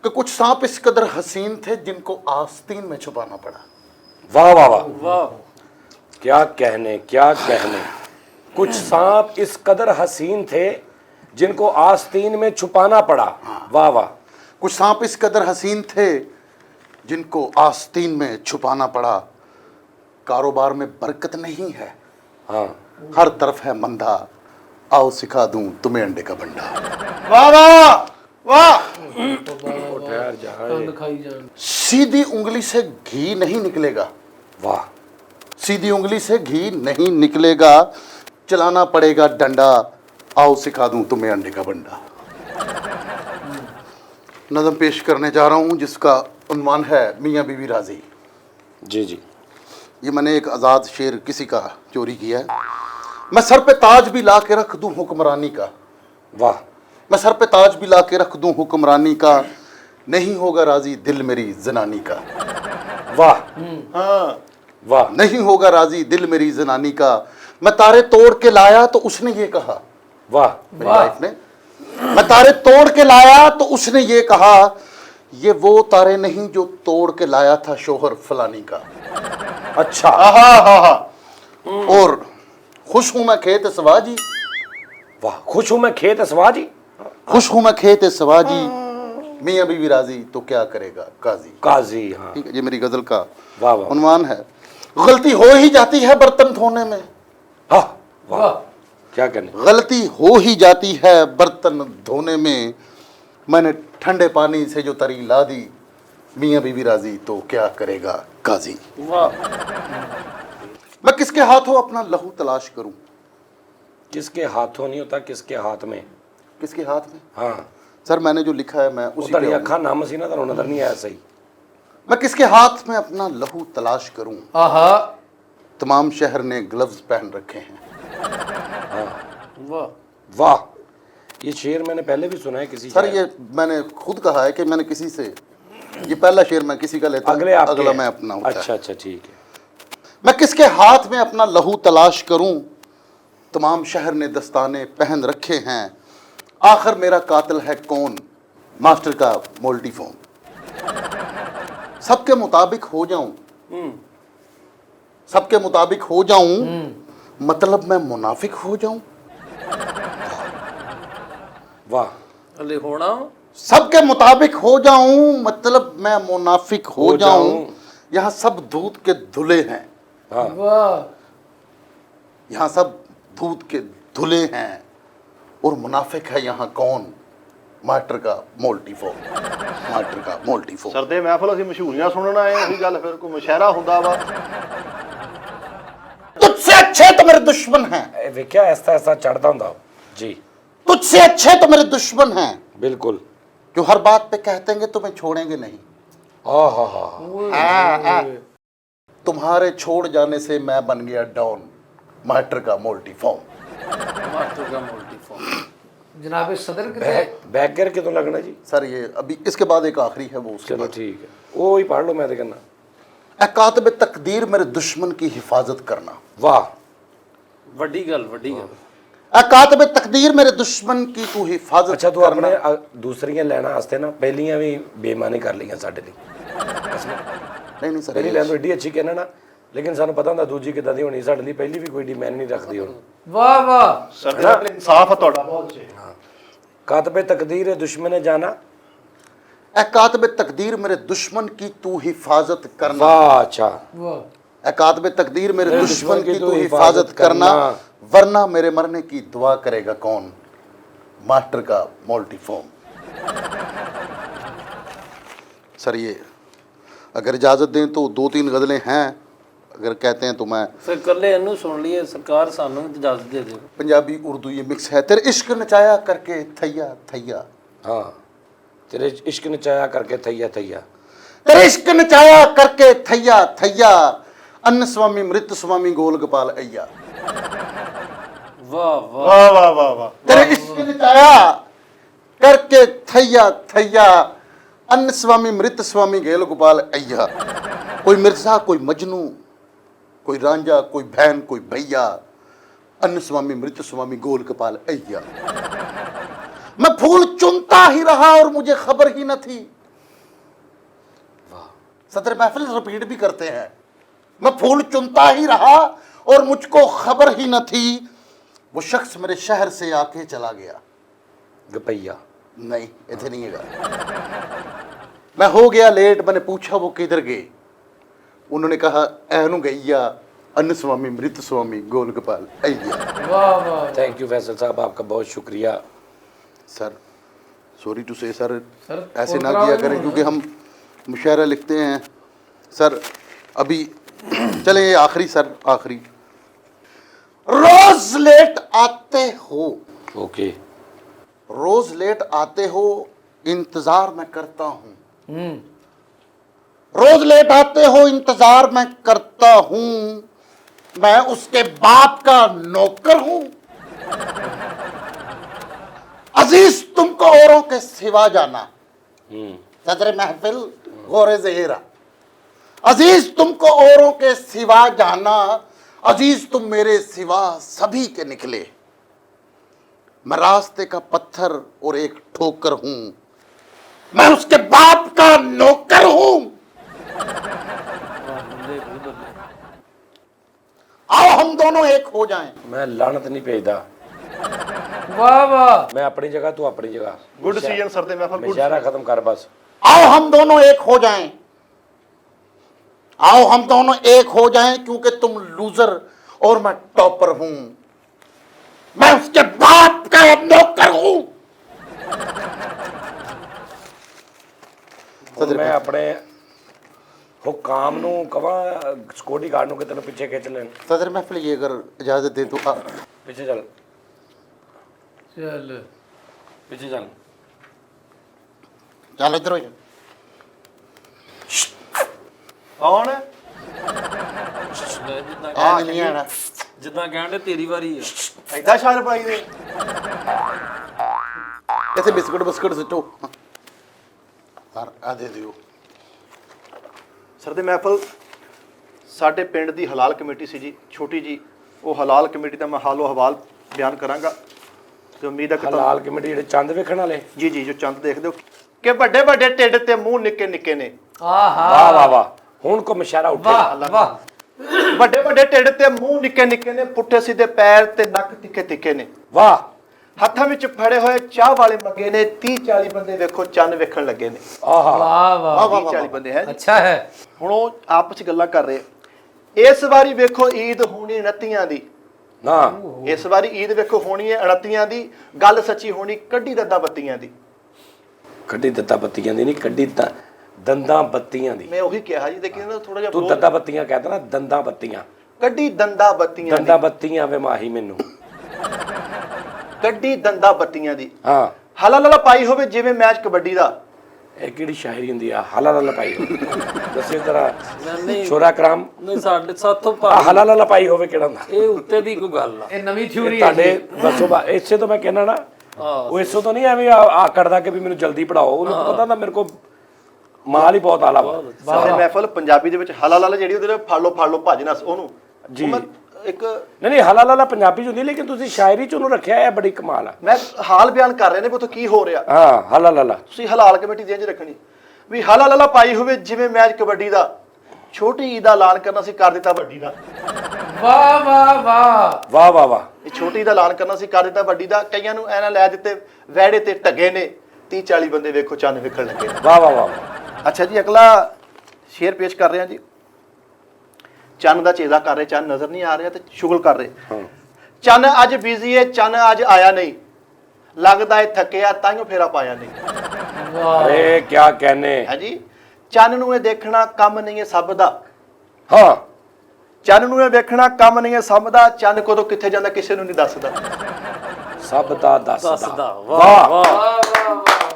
Speaker 5: कि कुछ सांप इस कदर हसीन थे जिनको आस्तीन में छुपाना पड़ा।
Speaker 2: वाह वाह वाह। क्या कहने क्या कहने। कुछ सांप इस कदर हसीन थे जिनको आस्तीन में छुपाना पड़ा। वाह वाह।
Speaker 5: कुछ सांप इस कदर हसीन थे जिनको आस्तीन में छुपाना पड़ा। कारोबार में बरकत नहीं है,
Speaker 2: हाँ
Speaker 5: हर तरफ है मंदा, आओ सिखा दूं तुम्हें अंडे का बंडा।
Speaker 3: वाह वाह वाह।
Speaker 2: ठहर जा।
Speaker 6: कंद खाई जान।
Speaker 5: सीधी उंगली से घी नहीं निकलेगा,
Speaker 2: वाह।
Speaker 5: सीधी उंगली से घी नहीं निकलेगा, चलाना पड़ेगा डंडा, आओ सिखा दूं तुम्हें अंडे का बंडा। नज़म पेश करने जा रहा हूं जिसका उन्वान है मियाँ बीवी राजी।
Speaker 2: जी जी।
Speaker 5: ये मैंने एक आज़ाद शेर किसी का चोरी किया है। मैं सर पे ताज भी ला के रख दूं हुक्मरानी का।
Speaker 2: वाह।
Speaker 5: मैं सर पे ताज भी ला के रख दूं हुक्मरानी का, नहीं होगा राजी दिल मेरी जनानी का।
Speaker 2: वाह
Speaker 5: हाँ,
Speaker 2: वाह।
Speaker 5: नहीं होगा राजी दिल मेरी जनानी का। मैं तारे तोड़ के लाया तो उसने ये कहा,
Speaker 2: वाह
Speaker 5: मेरी वाइफ ने, मैं तारे तोड़ के लाया तो उसने ये कहा, ये वो तारे नहीं जो तोड़ के लाया था शोहर फलानी का।
Speaker 2: अच्छा।
Speaker 5: और खुश हूं मैं खेत सवाजी,
Speaker 2: वाह। खुश हूं मैं खेत सवाजी।
Speaker 5: खुश हूं मैं खेत सवाजी, मियाँ बीवी राजी तो क्या करेगा काजी।
Speaker 2: काजी। हाँ
Speaker 5: ठीक है, ये मेरी गजल का
Speaker 2: वाह वाह।
Speaker 5: उन्वान है। गलती हो ही जाती है बर्तन धोने में,
Speaker 2: हाँ वाह। क्या कहने।
Speaker 5: गलती हो ही जाती है बर्तन धोने में। मैंने ठंडे पानी से जो तरी ला दी, मियाँ बीवी राजी तो क्या करेगा काजी।
Speaker 6: वाह।
Speaker 5: मैं किसके हाथों अपना लहू तलाश करूं,
Speaker 2: किसके हाथों नहीं होता, किसके हाथ में।
Speaker 5: किसके हाथ में।
Speaker 2: हाँ
Speaker 5: सर मैंने जो लिखा है मैं उसी
Speaker 2: उधर
Speaker 5: पे
Speaker 2: अखा नाम सी ना तो नजर नहीं आया सही।
Speaker 5: मैं किसके हाथ में अपना लहू तलाश करूं,
Speaker 6: आहा।
Speaker 5: तमाम शहर ने ग्लव्स पहन रखे हैं।
Speaker 6: वाह।
Speaker 2: वाह। ये शेर मैंने पहले भी सुना है किसी
Speaker 5: सर
Speaker 2: शायर।
Speaker 5: ये मैंने खुद कहा है कि मैंने किसी से, ये पहला शेर मैं किसी का लेता हूं,
Speaker 2: अगले आपके
Speaker 5: अगला
Speaker 2: हैं।
Speaker 5: मैं अपना होता है।
Speaker 2: अच्छा अच्छा ठीक है।
Speaker 5: मैं किसके हाथ में अपना लहू तलाश करूं, तमाम शहर ने दस्ताने पहन रखे हैं। आखिर मेरा कातिल है कौन, मास्टर का मोल्टी फोन। सबके मुताबिक हो जाऊं, सबके मुताबिक हो जाऊं, मतलब मैं मुनाफिक हो जाऊं।
Speaker 2: वाह।
Speaker 6: अले होना।
Speaker 5: सबके मुताबिक हो जाऊं, मतलब मैं मुनाफिक हो जाऊं। यहाँ सब दूध के धुले हैं,
Speaker 2: हाँ
Speaker 6: वाह।
Speaker 5: यहाँ सब दूध के धुले हैं, और मुनाफिक है यहाँ कौन, ਮਾਸਟਰ का मोल्टी फॉर्म, मास्टर का मोल्टी फॉर्म।
Speaker 3: ਸਰਦੇ ਮਹਿਫਲ ਅਸੀਂ ਮਸ਼ਹੂਰੀਆਂ ਸੁਣਨ ਆਏ ਹਾਂ, ਉਹੀ ਗੱਲ ਫਿਰ ਕੋਈ ਮੁਸ਼ਾਇਰਾ ਹੁੰਦਾ ਵਾ।
Speaker 5: तुझसे अच्छे तो मेरे दुश्मन हैं,
Speaker 2: ਇਹ ਵੇਖਿਆ ਐਸਾ ਐਸਾ ਚੜਦਾ ਹੁੰਦਾ ਉਹ। ਜੀ
Speaker 5: तुझसे अच्छे तो मेरे दुश्मन हैं,
Speaker 2: ਬਿਲकुਲ।
Speaker 5: जो हर बात पे कहते हैं तुम्हें छोड़ेंगे नहीं।
Speaker 2: ਆਹਾ
Speaker 5: तुम्हारे छोड़ जाने से मैं बन गया डॉन, मास्टर का मोल्टी फॉर्म।
Speaker 6: मास्टर का मल्टी फॉर्म। जनाब सदर के
Speaker 2: ਬੈਕ ਗੇਅਰ ਕਿਦੋਂ ਲੱਗਣਾ ਜੀ?
Speaker 5: सर ये अभी इसके बाद एक आखिरी है, वो उसके
Speaker 2: ਚਲੋ
Speaker 5: बाद।
Speaker 2: ਠੀਕ ਹੈ, ਉਹ ਹੀ ਪੜ੍ਹ ਲਓ, ਮੈਂ ਤੇ ਕਹਿੰਦਾ।
Speaker 5: ऐ कातिब तकदीर मेरे दुश्मन की हिफाजत करना।
Speaker 2: ਵਾਹ,
Speaker 6: वड्डी गल वड्डी गल।
Speaker 5: ऐ कातिब तकदीर मेरे दुश्मन की तू हिफाजत
Speaker 2: ਅੱਛਾ ਤੂੰ
Speaker 5: करना।
Speaker 2: ਆਪਣੇ ਦੂਸਰੀਆਂ ਲੈਣਾ ਵਾਸਤੇ ਨਾ ਪਹਿਲੀਆਂ ਵੀ ਬੇਈਮਾਨੀ ਕਰ ਲਈਆਂ ਸਾਡੇ ਲਈ।
Speaker 5: नहीं नहीं सर,
Speaker 2: ਪਹਿਲੀ ਲੈਣ ਤੋਂ ਏਡੀ ਅੱਛੀ ਕਹਿਣਾ ਨਾ, ਲੇਕਿਨ ਸਾਨੂੰ ਪਤਾ ਹੁੰਦਾ ਦੂਜੀ ਕਿੱਦਾਂ ਦੀ ਹੋਣੀ। ਸਾਡੇ ਲਈ ਪਹਿਲੀ ਵੀ ਕੋਈ ਡਿਮਾਂਡ ਨਹੀਂ ਰੱਖਦੀ ਹੁਣ।
Speaker 6: वाह वाह।
Speaker 3: ਸਰਦੇ ਮਹਿਫਲ ਇਨਸਾਫ ਆ ਤੁਹਾਡਾ ਬਹੁਤ ਜੀ।
Speaker 2: ਕਾਤਬੇ ਤਕਦੀਰ ਹੈ ਦੁਸ਼ਮਨ ਜਾਨਾ।
Speaker 5: ऐ कातिब तकदीर मेरे दुश्मन की तू हिफाजत करना।
Speaker 2: वाह, अच्छा।
Speaker 6: वाह।
Speaker 5: ऐ कातिब तकदीर मेरे दुश्मन की तू हिफाजत करना, वरना मेरे मरने की दुआ करेगा कौन, मास्टर का मोल्टी फॉर्म। सर ये अगर इजाज़त दें तो 2-3 गज़लें हैं, अगर कहते हैं तो मैं
Speaker 6: फिर कल्ले इन्नू सुन लिए, सरकार सानू इजाजत दे दे।
Speaker 5: पंजाबी उर्दू ये मिक्स है। तेरे इश्क नचाया करके थैया थैया,
Speaker 2: हाँ, तेरे इश्क नचाया करके थैया थैया।
Speaker 5: तेरे इश्क नचाया करके थैया थैया, अन्न स्वामी मृत स्वामी गोल गोपाल अय्या।
Speaker 6: वाह वाह।
Speaker 3: ਵਾਹ ਵਾਹ ਵਾਹ ਵਾਹ।
Speaker 5: तेरे इश्क नचाया करके थैया थैया, अन्न स्वामी मृत स्वामी गेल गोपाल अय्या। कोई मिर्जा कोई मजनू, कोई रांझा कोई बहन कोई भैया, अन्न स्वामी मृत स्वामी गोल गोपाल अय्या। मैं फूल चुनता ही रहा और मुझे खबर ही न थी। सदर महफिल रिपीट भी करते हैं, मैं फूल चुनता ही रहा और मुझको खबर ही न थी, वो शख्स मेरे शहर से आके चला गया।
Speaker 2: गपैया।
Speaker 5: नहीं इतने नहीं है। मैं हो गया लेट, मैंने पूछा वो किधर गए, उन्होंने कहा एनु गैया, अन्न स्वामी मृत स्वामी गोल गोपाल अय्या।
Speaker 6: वाह वाह।
Speaker 2: थैंक यू फैसल साहब, आपका बहुत शुक्रिया।
Speaker 5: सर सॉरी टू से सर,
Speaker 6: सर,
Speaker 5: ऐसे
Speaker 6: और
Speaker 5: ना
Speaker 6: कराओ
Speaker 5: किया
Speaker 6: ही
Speaker 5: करें,
Speaker 6: नहीं।
Speaker 5: क्योंकि हम मुशायरा लिखते हैं सर। अभी चलें ये आखिरी सर, आखिरी। रोज लेट आते हो,
Speaker 2: ओके।
Speaker 5: रोज लेट आते हो, इंतजार मैं करता हूँ। रोज लेट आते हो, इंतजार मैं करता हूँ, मैं उसके बाप का नौकर हूँ। अजीज तुमको औरों के सिवा जाना, सदर महफिल गौरे ज़हीरा। अजीज तुमको औरों के सिवा जाना, अजीज तुम मेरे सिवा सभी के निकले। मैं रास्ते का पत्थर और एक ठोकर हूं, मैं उसके बाप का नौकर हूं। आओ हम दोनों एक हो जाएं।
Speaker 2: मैं लानत नहीं भेजदा,
Speaker 6: वाह वाह।
Speaker 2: मैं अपनी जगह, तू अपनी जगह।
Speaker 3: ਗੁੱਡ ਸੀਜ਼ਨ ਸਰਦੇ ਮਹਿਫਲ ਗੁੱਡ।
Speaker 2: मुशायरा खत्म कर बस।
Speaker 5: आओ हम दोनों एक हो जाएं, आओ हम दोनों एक हो जाएं, क्योंकि तुम लूजर और मैं टॉपर हूं, मैं उसके बाप का नौकर हूं।
Speaker 2: मैं अपने हुकाम नू कवा सिक्योरिटी गार्ड नू कि तेन पीछे खिंच लेन।
Speaker 5: सदर महफिल ये अगर इजाजत दे तो
Speaker 2: पीछे चल,
Speaker 6: चल
Speaker 2: पीछे चल।
Speaker 5: चलो इधर हो जा।
Speaker 3: ਕੌਣ ਹੈ?
Speaker 5: ਐਵੇਂ ਨਹੀਂ ਆਣਾ।
Speaker 6: ਜਿੱਦਾਂ ਕਹਿੰਦੇ ਤੇਰੀ ਵਾਰੀ ਹੈ।
Speaker 3: ਐਦਾਂ ਸ਼ਾਇਰ ਪਾਈ ਦੇ।
Speaker 5: ऐसे बिस्कुट बिस्कुट सिटो सर आ दे दियो।
Speaker 3: ਸਰਦੇ ਮਹਿਫਲ ਸਾਡੇ ਪਿੰਡ ਦੀ ਹਲਾਲ ਕਮੇਟੀ ਸੀ ਜੀ, ਛੋਟੀ ਜੀ। ਉਹ ਹਲਾਲ ਕਮੇਟੀ ਦਾ ਮੈਂ ਹਾਲੋ ਹਵਾਲ ਬਿਆਨ ਕਰਾਂਗਾ ਤੇ ਉਮੀਦ ਹੈ ਕਿ ਤੁਹਾਨੂੰ
Speaker 2: हलाल कमेटी ਜਿਹੜੇ ਚੰਦ ਵੇਖਣ ਵਾਲੇ।
Speaker 3: ਜੀ ਜੀ ਜੋ ਚੰਦ ਦੇਖਦੇ ਹੋ ਕਿ ਵੱਡੇ ਵੱਡੇ ਢਿੱਡ ਤੇ ਮੂੰਹ ਨਿੱਕੇ ਨਿੱਕੇ ਨੇ।
Speaker 6: ਆਹਾ।
Speaker 2: वाह वाह वाह, ਹੁਣ ਕੋ ਮੁਸ਼ਾਇਰਾ ਉੱਠੇ।
Speaker 6: वाह वाह।
Speaker 3: ਵੱਡੇ ਵੱਡੇ ਢਿੱਡ ਤੇ ਮੂੰਹ ਨਿੱਕੇ ਨਿੱਕੇ ਨੇ, ਪੁੱਠੇ ਸਿੱਧੇ ਪੈਰ ਤੇ ਨੱਕ ਤਿੱਖੇ ਤਿੱਖੇ ਨੇ।
Speaker 2: वाह,
Speaker 3: ਹੱਥਾਂ ਵਿੱਚ ਫੜੇ ਹੋਏ ਚਾਹ ਵਾਲੇ ਮੱਗੇ ਨੇ। 30-40 ਬੰਦੇ ਵੇਖੋ ਚੰਨ ਵੇਖਣ ਲੱਗੇ ਨੇ।
Speaker 2: आहा,
Speaker 6: वाह वाह।
Speaker 3: 30-40 ਬੰਦੇ ਹੈ।
Speaker 6: अच्छा है।
Speaker 3: ਹੁਣ ਉਹ ਆਪਸ ਵਿੱਚ ਗੱਲਾਂ ਕਰ ਰਹੇ। ਇਸ ਵਾਰੀ ਵੇਖੋ ਈਦ ਹੋਣੀ 29 ਦੀ।
Speaker 2: ना
Speaker 3: ਇਸ ਵਾਰੀ ਈਦ ਵੇਖੋ ਹੋਣੀ ਹੈ 29 ਦੀ। ਗੱਲ ਸੱਚੀ ਹੋਣੀ ਕੱਢੀ ਰੱਦਾ ਬੱਤੀਆਂ ਦੀ।
Speaker 2: ਕੱਢੀ ਦਿੱਤਾ ਬੱਤੀਆਂ ਦੀ ਨਹੀਂ, ਕੱਢੀ ਤਾਂ ਦੰਦਾਂ ਬੱਤੀਆਂ ਦੀ।
Speaker 3: ਮੈਂ ਉਹੀ ਕਿਹਾ ਜੀ, ਦੇਖੀ ਨਾ ਥੋੜਾ ਜਿਹਾ
Speaker 2: ਤੂੰ ਦੰਦਾਂ ਬੱਤੀਆਂ ਕਹਿੰਦਾ ਨਾ, ਦੰਦਾਂ ਬੱਤੀਆਂ,
Speaker 3: ਕੱਢੀ ਦੰਦਾ ਬੱਤੀਆਂ
Speaker 2: ਦੰਦਾਂ ਬੱਤੀਆਂ ਵੇ ਮਾਹੀ ਮੈਨੂੰ।
Speaker 3: ਕੱਢੀ ਦੰਦਾ ਬੱਤੀਆਂ ਦੀ।
Speaker 2: ਹਾਂ,
Speaker 3: ਹਲਾ ਲਲਾ ਪਾਈ ਹੋਵੇ ਜਿਵੇਂ ਮੈਚ ਕਬੱਡੀ ਦਾ।
Speaker 2: ਇਹ ਕਿਹੜੀ ਸ਼ਾਇਰੀ ਹੁੰਦੀ ਆ? ਹਲਾ ਲਾ ਪਾਈ ਦੱਸੇ ਜਰਾ
Speaker 4: ਨਹੀਂ
Speaker 2: ਸ਼ੋਰਾ ਕਰਾਮ।
Speaker 4: ਨਹੀਂ ਸਾਡੇ ਸਾਥੋਂ
Speaker 2: ਆ
Speaker 4: ਭਾਰੀ
Speaker 2: ਹਲਾ ਲਾ ਪਾਈ ਹੋਵੇ ਕਿਹੜਾ ਹੁੰਦਾ?
Speaker 4: ਇਹ ਉੱਤੇ ਦੀ ਕੋਈ ਗੱਲ ਆ।
Speaker 6: ਇਹ ਨਵੀਂ ਥਿਊਰੀ ਹੈ
Speaker 2: ਤੁਹਾਡੇ ਦੱਸੋ ਇਸੇ ਤੋਂ ਮੈਂ ਕਹਿਣਾ ਨਾ, ਉਹ ਇਸੋ ਤੋਂ ਨਹੀਂ ਐਵੇਂ ਆਕੜਦਾ ਕਿ ਵੀ ਮੈਨੂੰ ਜਲਦੀ ਪੜਾਓ। ਉਹਨੂੰ ਤਾਂ ਪਤਾ ਨਾ ਮੇਰੇ ਕੋਲ ਮਾਲ ਹੀ ਬਹੁਤ ਆਲਾ ਵਾ।
Speaker 3: ਸਾਰੇ ਮਹਿਫਲ ਪੰਜਾਬੀ ਦੇ ਵਿੱਚ ਹਲਾ ਲਲਾ ਜਿਹੜੀ ਉਹਦੇ ਫੜ ਲਓ ਭਜਨਾ ਉਹਨੂੰ
Speaker 2: ਜੀ।
Speaker 3: ਉਹ ਮੈਂ ਇੱਕ
Speaker 2: ਨਹੀਂ ਹਲਾ ਲਾ ਪੰਜਾਬੀ ਚ ਹੁੰਦੀ, ਲੇਕਿਨ ਤੁਸੀਂ ਸ਼ਾਇਰੀ ਚ ਉਹਨੂੰ ਰੱਖਿਆ ਹੈ, ਬੜੀ ਕਮਾਲ ਆ।
Speaker 3: ਮੈਂ ਹਾਲ ਬਿਆਨ ਕਰ ਰਹੇ ਨੇ ਵੀ ਉੱਥੇ ਕੀ ਹੋ ਰਿਹਾ।
Speaker 2: ਹਾਂ, ਹਲਾ ਲਾ
Speaker 3: ਤੁਸੀਂ ਹਲਾਲ ਕਮੇਟੀ ਦੀ ਇੰਜ ਰੱਖਣੀ ਵੀ ਹਲਾ ਲਲਾ ਪਾਈ ਹੋਵੇ ਜਿਵੇਂ ਮੈਚ ਕਬੱਡੀ ਦਾ, ਛੋਟੀ ਈਦ ਦਾ ਐਲਾਨ ਕਰਨਾ ਸੀ ਕਰ ਦਿੱਤਾ ਵੱਡੀ ਦਾ।
Speaker 6: ਵਾਹ ਵਾਹ ਵਾਹ
Speaker 2: ਵਾਹ ਵਾਹ ਵਾਹ।
Speaker 3: ਇਹ ਛੋਟੀ ਦਾ ਐਲਾਨ ਕਰਨਾ ਸੀ ਕਰ ਦਿੱਤਾ ਵੱਡੀ ਦਾ। ਕਈਆਂ ਨੂੰ ਐਨਾ ਲੈ ਦਿੱਤੇ ਵਹਿੜੇ ਤੇ ਢੱਗੇ ਨੇ, 30-40 ਬੰਦੇ ਵੇਖੋ ਚੰਨ ਵੇਖਣ ਲੱਗੇ।
Speaker 2: ਵਾਹ ਵਾਹ ਵਾਹ।
Speaker 3: ਅੱਛਾ ਜੀ, ਅਗਲਾ ਸ਼ੇਰ ਪੇਸ਼ ਕਰ ਰਹੇ ਹਾਂ ਜੀ। ਚੰਨ ਦਾ ਚੇਤਾ ਕਰ ਰਹੇ, ਚੰਨ ਨਜ਼ਰ ਨਹੀਂ ਆ ਰਿਹਾ ਤੇ ਸ਼ੁਗਲ ਕਰ ਰਹੇ। ਚੰਨ ਅੱਜ ਬਿਜ਼ੀ ਹੈ, ਚੰਨ ਅੱਜ ਆਇਆ ਨਹੀਂ, ਲੱਗਦਾ ਹੈ ਥੱਕਿਆ ਤਾਈਓ ਫੇਰਾ ਪਾਇਆ ਨਹੀਂ।
Speaker 2: ਅਰੇ ਕਿਆ कहने।
Speaker 3: ਹੈ ਜੀ, ਚੰਨ ਨੂੰ ਇਹ ਦੇਖਣਾ ਕੰਮ ਨਹੀਂ ਹੈ ਸਭ ਦਾ।
Speaker 2: ਹਾਂ,
Speaker 3: ਚੰਨ ਨੂੰ ਇਹ ਵੇਖਣਾ ਕੰਮ ਨਹੀਂ ਹੈ ਸਭ ਦਾ, ਚੰਨ ਕਦੋਂ ਕਿੱਥੇ ਜਾਂਦਾ ਕਿਸੇ ਨੂੰ ਨਹੀਂ ਦੱਸਦਾ।
Speaker 2: ਸਭ ਦਾ ਦੱਸਦਾ।
Speaker 4: ਦੱਸਦਾ। ਵਾਹ ਵਾਹ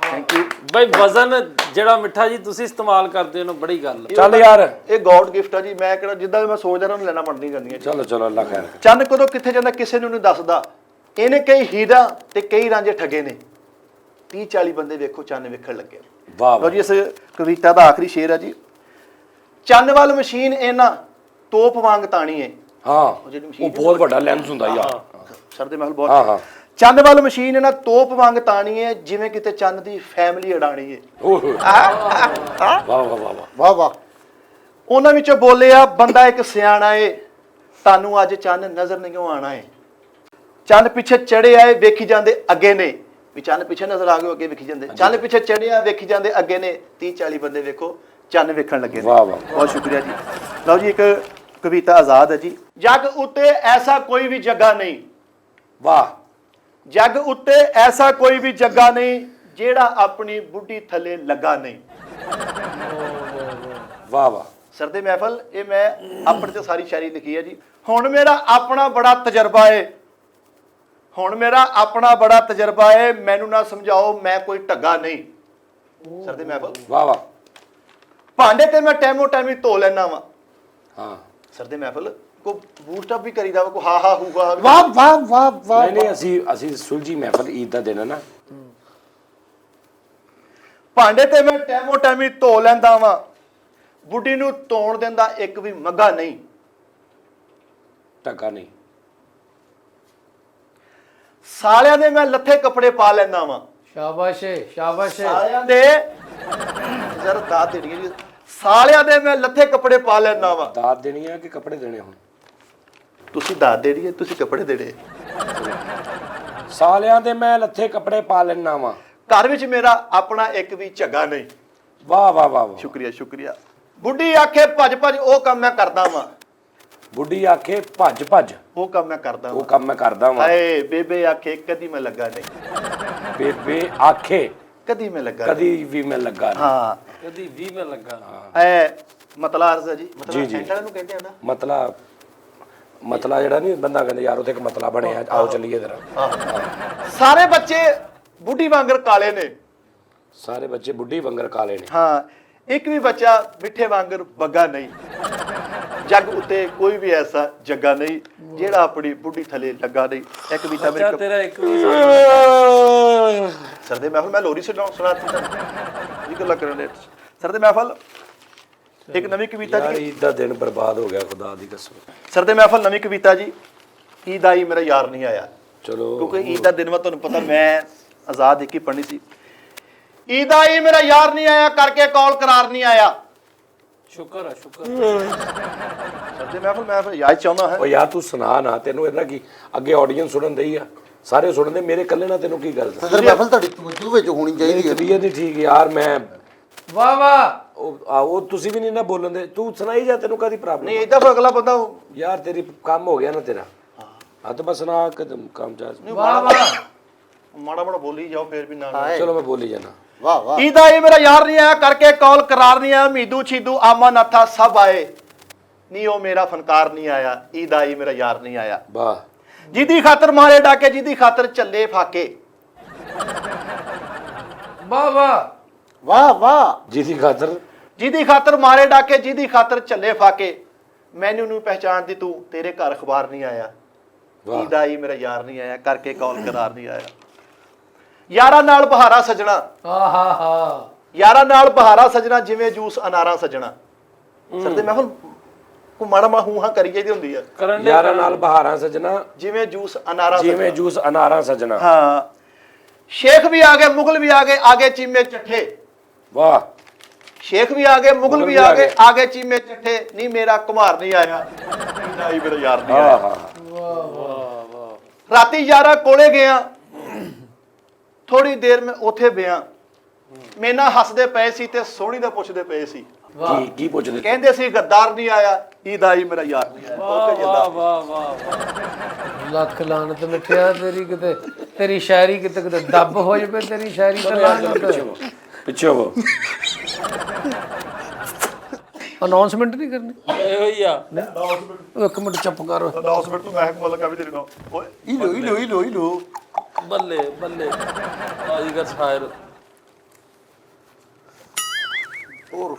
Speaker 3: ਥੈਂਕ ਯੂ
Speaker 4: ਬਈ। ਵਜ਼ਨ ਜਿਹੜਾ ਮਿੱਠਾ ਜੀ ਤੁਸੀਂ ਇਸਤੇਮਾਲ ਕਰਦੇ ਹੋ, ਬੜੀ ਗੱਲ ਆ।
Speaker 2: ਚੱਲ ਯਾਰ,
Speaker 3: ਇਹ ਗੋਡ ਗਿਫਟ ਆ ਜੀ। ਮੈਂ ਕਿਹੜਾ ਜਿੱਦਾਂ ਮੈਂ ਸੋਚਦਾ ਉਹਨਾਂ ਨੂੰ ਲੈਣਾ ਪੜਨੀ ਕਰਨੀਆਂ।
Speaker 2: ਚਲੋ ਚਲੋ, ਅੱਲਾ ਖੈਰ।
Speaker 3: ਚੰਨ ਕਦੋਂ ਕਿੱਥੇ ਜਾਂਦਾ ਕਿਸੇ ਨੂੰ ਨਹੀਂ ਦੱਸਦਾ, ਇਹਨੇ ਕਈ ਹੀਰਾ ਤੇ ਕਈ ਰਾਂਝੇ ਠੱਗੇ ਨੇ, 30-40 ਬੰਦੇ ਵੇਖੋ ਚੰਨ ਵੇਖਣ ਲੱਗੇ।
Speaker 2: ਵਾਹ
Speaker 3: ਲਓ ਜੀ, ਇਸ ਕਵਿਤਾ ਦਾ ਆਖਰੀ ਸ਼ੇਰ ਹੈ ਜੀ। ਚੰਨ ਵੱਲ ਮਸ਼ੀਨ ਇਹਨਾਂ ਤੋਪ ਵਾਂਗ ਤਾਣੀ ਹੈ।
Speaker 2: ਹਾਂ,
Speaker 3: ਜਿਹੜੀ ਮਸ਼ੀਨ
Speaker 2: ਉਹ ਬਹੁਤ ਵੱਡਾ ਲੈਂਸ ਹੁੰਦਾ ਯਾਰ।
Speaker 3: ਸਰ ਦੇ ਮਹਿਲ
Speaker 2: ਹਾਂ
Speaker 3: ਬਹੁਤ।
Speaker 2: ਹਾਂ।
Speaker 3: ਚੰਨ ਵੱਲ ਮਸ਼ੀਨ ਇਹਨਾਂ ਤੋਪ ਵਾਂਗ ਤਾਣੀ ਹੈ, ਜਿਵੇਂ ਕਿਤੇ ਚੰਨ ਦੀ ਫੈਮਿਲੀ ਅਡਾਣੀ ਹੈ।
Speaker 2: ਓਹ ਵਾਹ ਵਾਹ ਵਾਹ ਵਾਹ।
Speaker 5: वाह वाह।
Speaker 3: ਉਹਨਾਂ ਵਿੱਚੋਂ ਬੋਲਿਆ ਬੰਦਾ ਇੱਕ ਸਿਆਣਾ ਏ, ਤੁਹਾਨੂੰ ਅੱਜ ਚੰਨ ਨਜ਼ਰ ਨਹੀਂ ਆਣਾ ਏ। ਚੰਨ ਪਿੱਛੇ ਚੜੇ ਆਏ ਵੇਖੀ ਜਾਂਦੇ ਅੱਗੇ ਨੇ, ਵੀ ਚੰਨ ਪਿੱਛੇ ਨਜ਼ਰ ਆ ਗਏ ਅੱਗੇ ਵੇਖੀ ਜਾਂਦੇ। ਚੰਨ ਪਿੱਛੇ ਚੜੇ ਆ ਵੇਖੀ ਜਾਂਦੇ ਅੱਗੇ ਨੇ, 30-40 ਬੰਦੇ ਵੇਖੋ ਚੰਨ ਵੇਖਣ ਲੱਗੇ ਨੇ।
Speaker 2: ਵਾਹ ਵਾਹ।
Speaker 3: ਬਹੁਤ ਸ਼ੁਕਰੀਆ ਜੀ। ਲਓ ਜੀ, ਇੱਕ ਕਵਿਤਾ ਆਜ਼ਾਦ ਹੈ ਜੀ। ਜੱਗ ਉੱਤੇ ਐਸਾ ਕੋਈ ਵੀ ਜੱਗਾ ਨਹੀਂ,
Speaker 2: ਵਾਹ।
Speaker 3: ਜੱਗ ਉੱਤੇ ਐਸਾ ਕੋਈ ਵੀ ਜੱਗਾ ਨਹੀਂ, ਜਿਹੜਾ ਆਪਣੀ ਬੁੱਢੀ ਥੱਲੇ ਲੱਗਾ ਨਹੀਂ।
Speaker 2: ਵਾਹ ਵਾਹ।
Speaker 3: ਸਰਦੇ ਮਹਿਫਲ, ਇਹ ਮੈਂ ਆਪਣੇ ਤੇ ਸਾਰੀ ਸ਼ਾਇਰੀ ਲਿਖੀ ਹੈ ਜੀ। ਹੁਣ ਮੇਰਾ ਆਪਣਾ ਬੜਾ ਤਜਰਬਾ ਏ, ਹੁਣ ਮੇਰਾ ਆਪਣਾ ਬੜਾ ਤਜਰਬਾ ਏ, ਮੈਨੂੰ ਨਾ ਸਮਝਾਓ ਮੈਂ ਕੋਈ ਢੱਗਾ ਨਹੀਂ। ਸਰਦੇ ਮਹਿਫਲ,
Speaker 2: ਵਾਹ ਵਾਹ।
Speaker 3: ਭਾਂਡੇ ਤੇ ਮੈਂ ਟੈਮੋ ਟੈਮੀ ਧੋ ਲੈਣਾ ਵਾ।
Speaker 2: ਹਾਂ।
Speaker 3: ਸਰਦੇ ਮਹਿਫਲ, ਕੋ ਬੂਸਟ ਅਪ ਵੀ ਕਰੀਦਾ ਵਾ, ਕੋ ਹਾ ਹਾ ਹੂ ਹਾ।
Speaker 5: वाह वाह वाह वाह।
Speaker 2: ਨਹੀਂ ਨਹੀਂ, ਅਸੀਂ ਸੁਲਝੀ ਮਹਿਫਲ ਈਦ ਦਾ ਦਿਨ ਹੈ ਨਾ।
Speaker 3: ਭਾਂਡੇ ਤੇ ਮੈਂ ਟੈਮੋ ਟੈਮੀ ਧੋ ਲੈਂਦਾ ਵਾਂ, ਬੁੱਢੀ ਨੂੰ ਧੋਣ ਦਿੰਦਾ ਇੱਕ ਵੀ ਮੱਗਾ ਨਹੀਂ।
Speaker 2: ਟੱਕਾ ਨਹੀਂ।
Speaker 3: ਸਾਲਿਆਂ ਦੇ ਮੈਂ ਲੱਥੇ ਕੱਪੜੇ ਪਾ ਲੈਂਦਾ ਵਾਂ।
Speaker 6: शाबाश है शाबाश है।
Speaker 3: ਸਾਲਿਆਂ ਦੇ ਜ਼ਰਾ ਦਾਤ ਦੇਣੀ ਜੀ। ਸਾਲਿਆਂ ਦੇ ਮੈਂ ਲੱਥੇ ਕੱਪੜੇ ਪਾ ਲੈਂਦਾ ਵਾਂ।
Speaker 2: ਦਾਤ ਦੇਣੀ ਹੈ ਕਿ ਕੱਪੜੇ ਦੇਣੇ ਹੁਣ?
Speaker 3: ਤੁਸੀਂ ਦਾਤ ਦੇਣੀ ਹੈ, ਤੁਸੀਂ ਕੱਪੜੇ ਦੇਣੇ।
Speaker 2: ਸਾਲਿਆਂ ਦੇ ਮੈਂ ਲੱਥੇ ਕੱਪੜੇ ਪਾ ਲੈਣਾ ਵਾ।
Speaker 3: ਘਰ ਵਿੱਚ ਮੇਰਾ ਆਪਣਾ ਇੱਕ ਵੀ ਝੱਗਾ ਨਹੀਂ।
Speaker 2: ਵਾਹ ਵਾਹ ਵਾਹ ਵਾਹ।
Speaker 3: ਸ਼ੁਕਰੀਆ ਸ਼ੁਕਰੀਆ। ਬੁੱਢੀ ਆਖੇ ਭੱਜ ਭੱਜ ਉਹ ਕੰਮ ਮੈਂ ਕਰਦਾ ਵਾਂ,
Speaker 2: ਬੁੱਢੀ ਆਖੇ ਭੱਜ ਭੱਜ
Speaker 3: ਉਹ ਕੰਮ ਮੈਂ ਕਰਦਾ
Speaker 2: ਉਹ
Speaker 3: ਵਾਂ।
Speaker 2: ਕੰਮ ਮੈਂ ਕਰਦਾ ਵਾਂ।
Speaker 3: ਹਾਏ ਬੇਬੇ ਆਖੇ ਕਦੀ ਮੈਂ ਲੱਗਾ ਨਹੀਂ,
Speaker 2: ਬੇਬੇ ਆਖੇ
Speaker 3: ਕਦੀ ਮੈਂ ਲੱਗਾ ਨਹੀਂ।
Speaker 2: ਕਦੀ ਵੀ ਮੈਂ ਲੱਗਾ ਨਹੀਂ।
Speaker 3: ਹਾਂ,
Speaker 4: ਕਦੀ ਵੀ ਮੈਂ ਲੱਗਾ।
Speaker 3: ਐ ਮਤਲਾ ਅਰਜ਼ ਹੈ ਜੀ।
Speaker 2: ਜੀ,
Speaker 3: ਮਤਲਾ
Speaker 2: ਜੀ।
Speaker 3: ਸੈਂਟਰ ਨੂੰ ਕਹਿੰਦੇ ਆ ਨਾ।
Speaker 2: ਮਤਲਾ ਜਿਹੜਾ ਨਹੀਂ ਬੰਦਾ ਕਹਿੰਦਾ ਯਾਰ ਉੱਥੇ ਇੱਕ ਮਤਲਾ ਬਣਿਆ, ਆਓ ਚੱਲੀਏ ਜਰਾ।
Speaker 3: ਸਾਰੇ ਬੱਚੇ ਬੁੱਢੀ ਵਾਂਗਰ ਕਾਲੇ ਨੇ।
Speaker 2: ਸਾਰੇ ਬੱਚੇ ਬੁੱਢੀ ਵੰਗਰ ਕਾਲੇ ਨੇ।
Speaker 3: ਹਾਂ, ਇੱਕ ਵੀ ਬੱਚਾ ਮਿੱਠੇ ਵਾਂਗਰ ਬੱਗਾ ਨਹੀਂ। ਜੱਗ ਉੱਤੇ ਕੋਈ ਵੀ ਐਸਾ ਜੱਗਾ ਨਹੀਂ, ਜਿਹੜਾ ਆਪਣੀ ਬੁੱਢੀ ਥੱਲੇ ਲੱਗਾ ਨਹੀਂ। ਇੱਕ ਵੀ ਤਾਂ
Speaker 4: ਅੱਛਾ, ਤੇਰਾ ਇੱਕ ਵੀ
Speaker 3: ਸਰਦੇ ਮਹਿਫਲ ਮੈਂ ਲੋਰੀ ਸੁਣਾਤੀ ਇਹ ਗੱਲਾਂ ਕਰਨ ਦੇ। ਸਰਦੇ ਮਹਿਫਲ ਇੱਕ ਨਵੀਂ ਕਵਿਤਾ
Speaker 2: ਯਾਰ
Speaker 3: ਜੀ।
Speaker 2: ਈਦ ਦਾ ਦਿਨ ਬਰਬਾਦ ਹੋ ਗਿਆ, ਖੁਦਾ ਦੀ ਕਸਮ।
Speaker 3: ਸਰਦੇ ਮਹਿਫਲ ਨਵੀਂ ਕਵਿਤਾ ਜੀ। ਈਦ ਆਈ ਮੇਰਾ ਯਾਰ ਨਹੀਂ ਆਇਆ।
Speaker 2: ਚਲੋ,
Speaker 3: ਕਿਉਂਕਿ ਈਦ ਦਾ ਦਿਨ ਵਾ, ਤੁਹਾਨੂੰ ਪਤਾ ਮੈਂ ਆਜ਼ਾਦ ਇੱਕ ਹੀ ਪੜ੍ਹਨੀ ਸੀ। ਈਦ ਆਈ ਮੇਰਾ ਯਾਰ ਨਹੀਂ ਆਇਆ, ਕਰਕੇ ਕੌਲ ਕਰਾਰ ਨਹੀਂ ਆਇਆ।
Speaker 4: ਸ਼ੁਕਰ ਹੈ ਸ਼ੁਕਰ।
Speaker 3: ਸਰਦੇ ਮਹਿਫਲ ਮੈਂ ਫਿਰ ਯਾਦ ਚਾਹੁੰਦਾ
Speaker 2: ਉਹ
Speaker 3: ਹੈ।
Speaker 2: ਯਾਰ ਤੂੰ ਸੁਣਾ ਨਾ, ਤੈਨੂੰ ਇਹਦਾ ਕੀ ਅੱਗੇ ਆਡੀਅנס ਸੁਣਨ ਦਈ ਆ, ਸਾਰੇ ਸੁਣਦੇ, ਮੇਰੇ ਇਕੱਲੇ ਨਾਲ ਤੈਨੂੰ ਕੀ ਗੱਲ?
Speaker 5: सदर महफल ਤੁਹਾਡੀ ਤਵੱਜੂ ਵਿੱਚ ਹੋਣੀ ਚਾਹੀਦੀ ਹੈ।
Speaker 2: ਤਬੀਅਤ ਨਹੀਂ ਠੀਕ ਯਾਰ। ਮੈਂ
Speaker 6: वाह वाह।
Speaker 2: ਉਹ ਤੁਸੀਂ ਵੀ ਨਹੀਂ ਨਾ ਬੋਲਣ ਦੇ, ਤੂੰ ਸੁਣਾਈ ਜਾ, ਤੈਨੂੰ ਕਾਦੀ ਪ੍ਰੋਬਲਮ?
Speaker 3: ਨਹੀਂ ਇਦਾਂ ਫਿਰ ਅਗਲਾ ਬੰਦਾ
Speaker 2: ਯਾਰ ਤੇਰੀ ਕੰਮ ਹੋ ਗਿਆ ਨਾ ਤੇਰਾ। ਹਾਂ ਤਾਂ ਬਸ ਨਾ ਕਦਮ ਕੰਮ ਚਾਹ।
Speaker 6: वाह वाह।
Speaker 3: ਮਾੜਾ ਮਾੜਾ ਬੋਲੀ ਜਾਓ ਫਿਰ ਵੀ ਨਾ।
Speaker 2: ਚਲੋ ਮੈਂ ਬੋਲੀ ਜਾਣਾ।
Speaker 5: वाह वाह
Speaker 3: ਈਦਾ ਇਹ ਮੇਰਾ ਯਾਰ ਨਹੀਂ ਆਇਆ ਕਰਕੇ ਕੌਲ ਕਰਾਰ ਨਹੀਂ ਆਇਆ ਮੀਦੂ ਛੀਦੂ ਆਮਾ ਨਾਥਾ ਸਭ ਆਏ ਨੀ ਉਹ ਮੇਰਾ ਫਨਕਾਰ ਨਹੀਂ ਆਇਆ ਈਦਾ ਇਹ ਮੇਰਾ ਯਾਰ ਨਹੀਂ ਆਇਆ
Speaker 2: वाह
Speaker 3: ਜਿਹਦੀ ਖਾਤਰ ਮਾਰੇ ਡਾਕੇ ਜਿਹਦੀ ਖਾਤਰ ਚੱਲੇ ਫਾਕੇ
Speaker 6: वाह वाह
Speaker 5: वाह वाह
Speaker 2: जी खातर
Speaker 3: ਜਿਹਦੀ ਖਾਤਰ ਮਾਰੇ ਡਾਕੇ ਜਿਹਦੀ ਖਾਤਰ ਚੱਲੇ ਫਾਕੇ ਮੈਨੂੰ ਨੂੰ ਪਹਿਚਾਣਦੀ ਤੂੰ ਤੇਰੇ ਘਰ ਅਖਬਾਰ ਨਹੀਂ ਆਇਆ
Speaker 2: वाह
Speaker 3: ਈਦਾ ਹੀ ਮੇਰਾ ਯਾਰ ਨਹੀਂ ਆਇਆ ਕਰਕੇ ਕੌਲ ਕਰਾਰ ਨਹੀਂ ਆਇਆ ਯਾਰਾਂ ਨਾਲ ਬਹਾਰਾ ਸਜਣਾ
Speaker 6: हाँ हाँ हाँ
Speaker 3: ਯਾਰਾਂ ਨਾਲ ਬਹਾਰਾ ਸਜਣਾ ਜਿਵੇਂ ਜੂਸ ਅਨਾਰਾਂ ਸਜਣਾ ਸਰ ਦੇ ਮਹਿਫਲ ਕੋ ਮਾੜਾ ਮਾ ਹੂੰ ਹਾਂ ਕਰੀ ਜਾਈਦੀ ਹੁੰਦੀ ਆ
Speaker 4: ਕਰਨ ਦੇ
Speaker 2: यारा नाल बहारा सजना
Speaker 3: ਜਿਵੇਂ ਜੂਸ ਅਨਾਰਾਂ
Speaker 2: जिवें
Speaker 3: ਸਜਣਾ
Speaker 2: जूस अनारा सजना
Speaker 3: ਹਾਂ ਸ਼ੇਖ ਵੀ ਆ ਗਏ ਮੁਗਲ ਵੀ ਆ ਗਏ ਆਗੇ ਚੀਮੇ ਚੱਠੇ
Speaker 2: वाह
Speaker 3: ਸ਼ੇਖ ਵੀ ਆ ਗਏ ਮੁਗਲ ਵੀ ਆ ਗਏ ਆਗੇ ਚੀਮੇ ਚੱਠੇ ਨਹੀਂ ਮੇਰਾ ਕੁਮਾਰ ਨਹੀਂ ਆਇਆ ਈਦਾ ਹੀ ਮੇਰਾ ਯਾਰ ਨਹੀਂ
Speaker 2: हाँ
Speaker 3: ਆਇਆ
Speaker 2: हाँ
Speaker 3: ਰਾਤੀ ਯਾਰਾ ਕੋਲੇ ਗਿਆ ਥੋੜੀ ਦੇਰ ਮੈਂ ਉੱਥੇ ਬਿਆ ਮੈਨਾਂ ਹੱਸਦੇ ਪਏ ਸੀ ਤੇ ਸੋਹਣੀ ਦਾ ਪੁੱਛਦੇ ਪਏ ਸੀ
Speaker 2: की पूछ रहे
Speaker 3: ਕਹਿੰਦੇ ਸੀ ਗੱਦਾਰ ਨਹੀਂ ਆਇਆ ਈਦਾ ਹੀ ਮੇਰਾ ਯਾਰ ਨਹੀਂ ਆਇਆ ਓਕੇ ਜਿੰਦਾ
Speaker 4: ਵਾਹ ਵਾਹ
Speaker 6: ਲੱਖ ਲਾਨਤ ਮਿੱਠਿਆ ਤੇਰੀ ਕਿਤੇ ਤੇਰੀ ਸ਼ਾਇਰੀ ਕਿਤੇ ਕਿਤੇ ਦੱਬ ਹੋ ਜਾਵੇ ਤੇਰੀ ਸ਼ਾਇਰੀ ਤੇ ਲਾਨਤ
Speaker 2: पीछे वो
Speaker 6: ਅਨਾਉਂਸਮੈਂਟ ਨਹੀਂ ਕਰਨੀ
Speaker 4: ਇਹੋ ਹੀ ਆ
Speaker 6: ਇੱਕ ਮਿੰਟ ਚੁੱਪ ਕਰ
Speaker 3: 10 ਮਿੰਟ ਤੋਂ ਮੈਂ ਮੁੱਲ ਕਾ ਵੀ ਤੇਰੇ ਨਾਲ ਓਏ
Speaker 5: इलो इलो इलो इलो
Speaker 4: ਬੱਲੇ ਬੱਲੇ ਆਜੀਗਰ ਸ਼ਾਇਰ
Speaker 5: और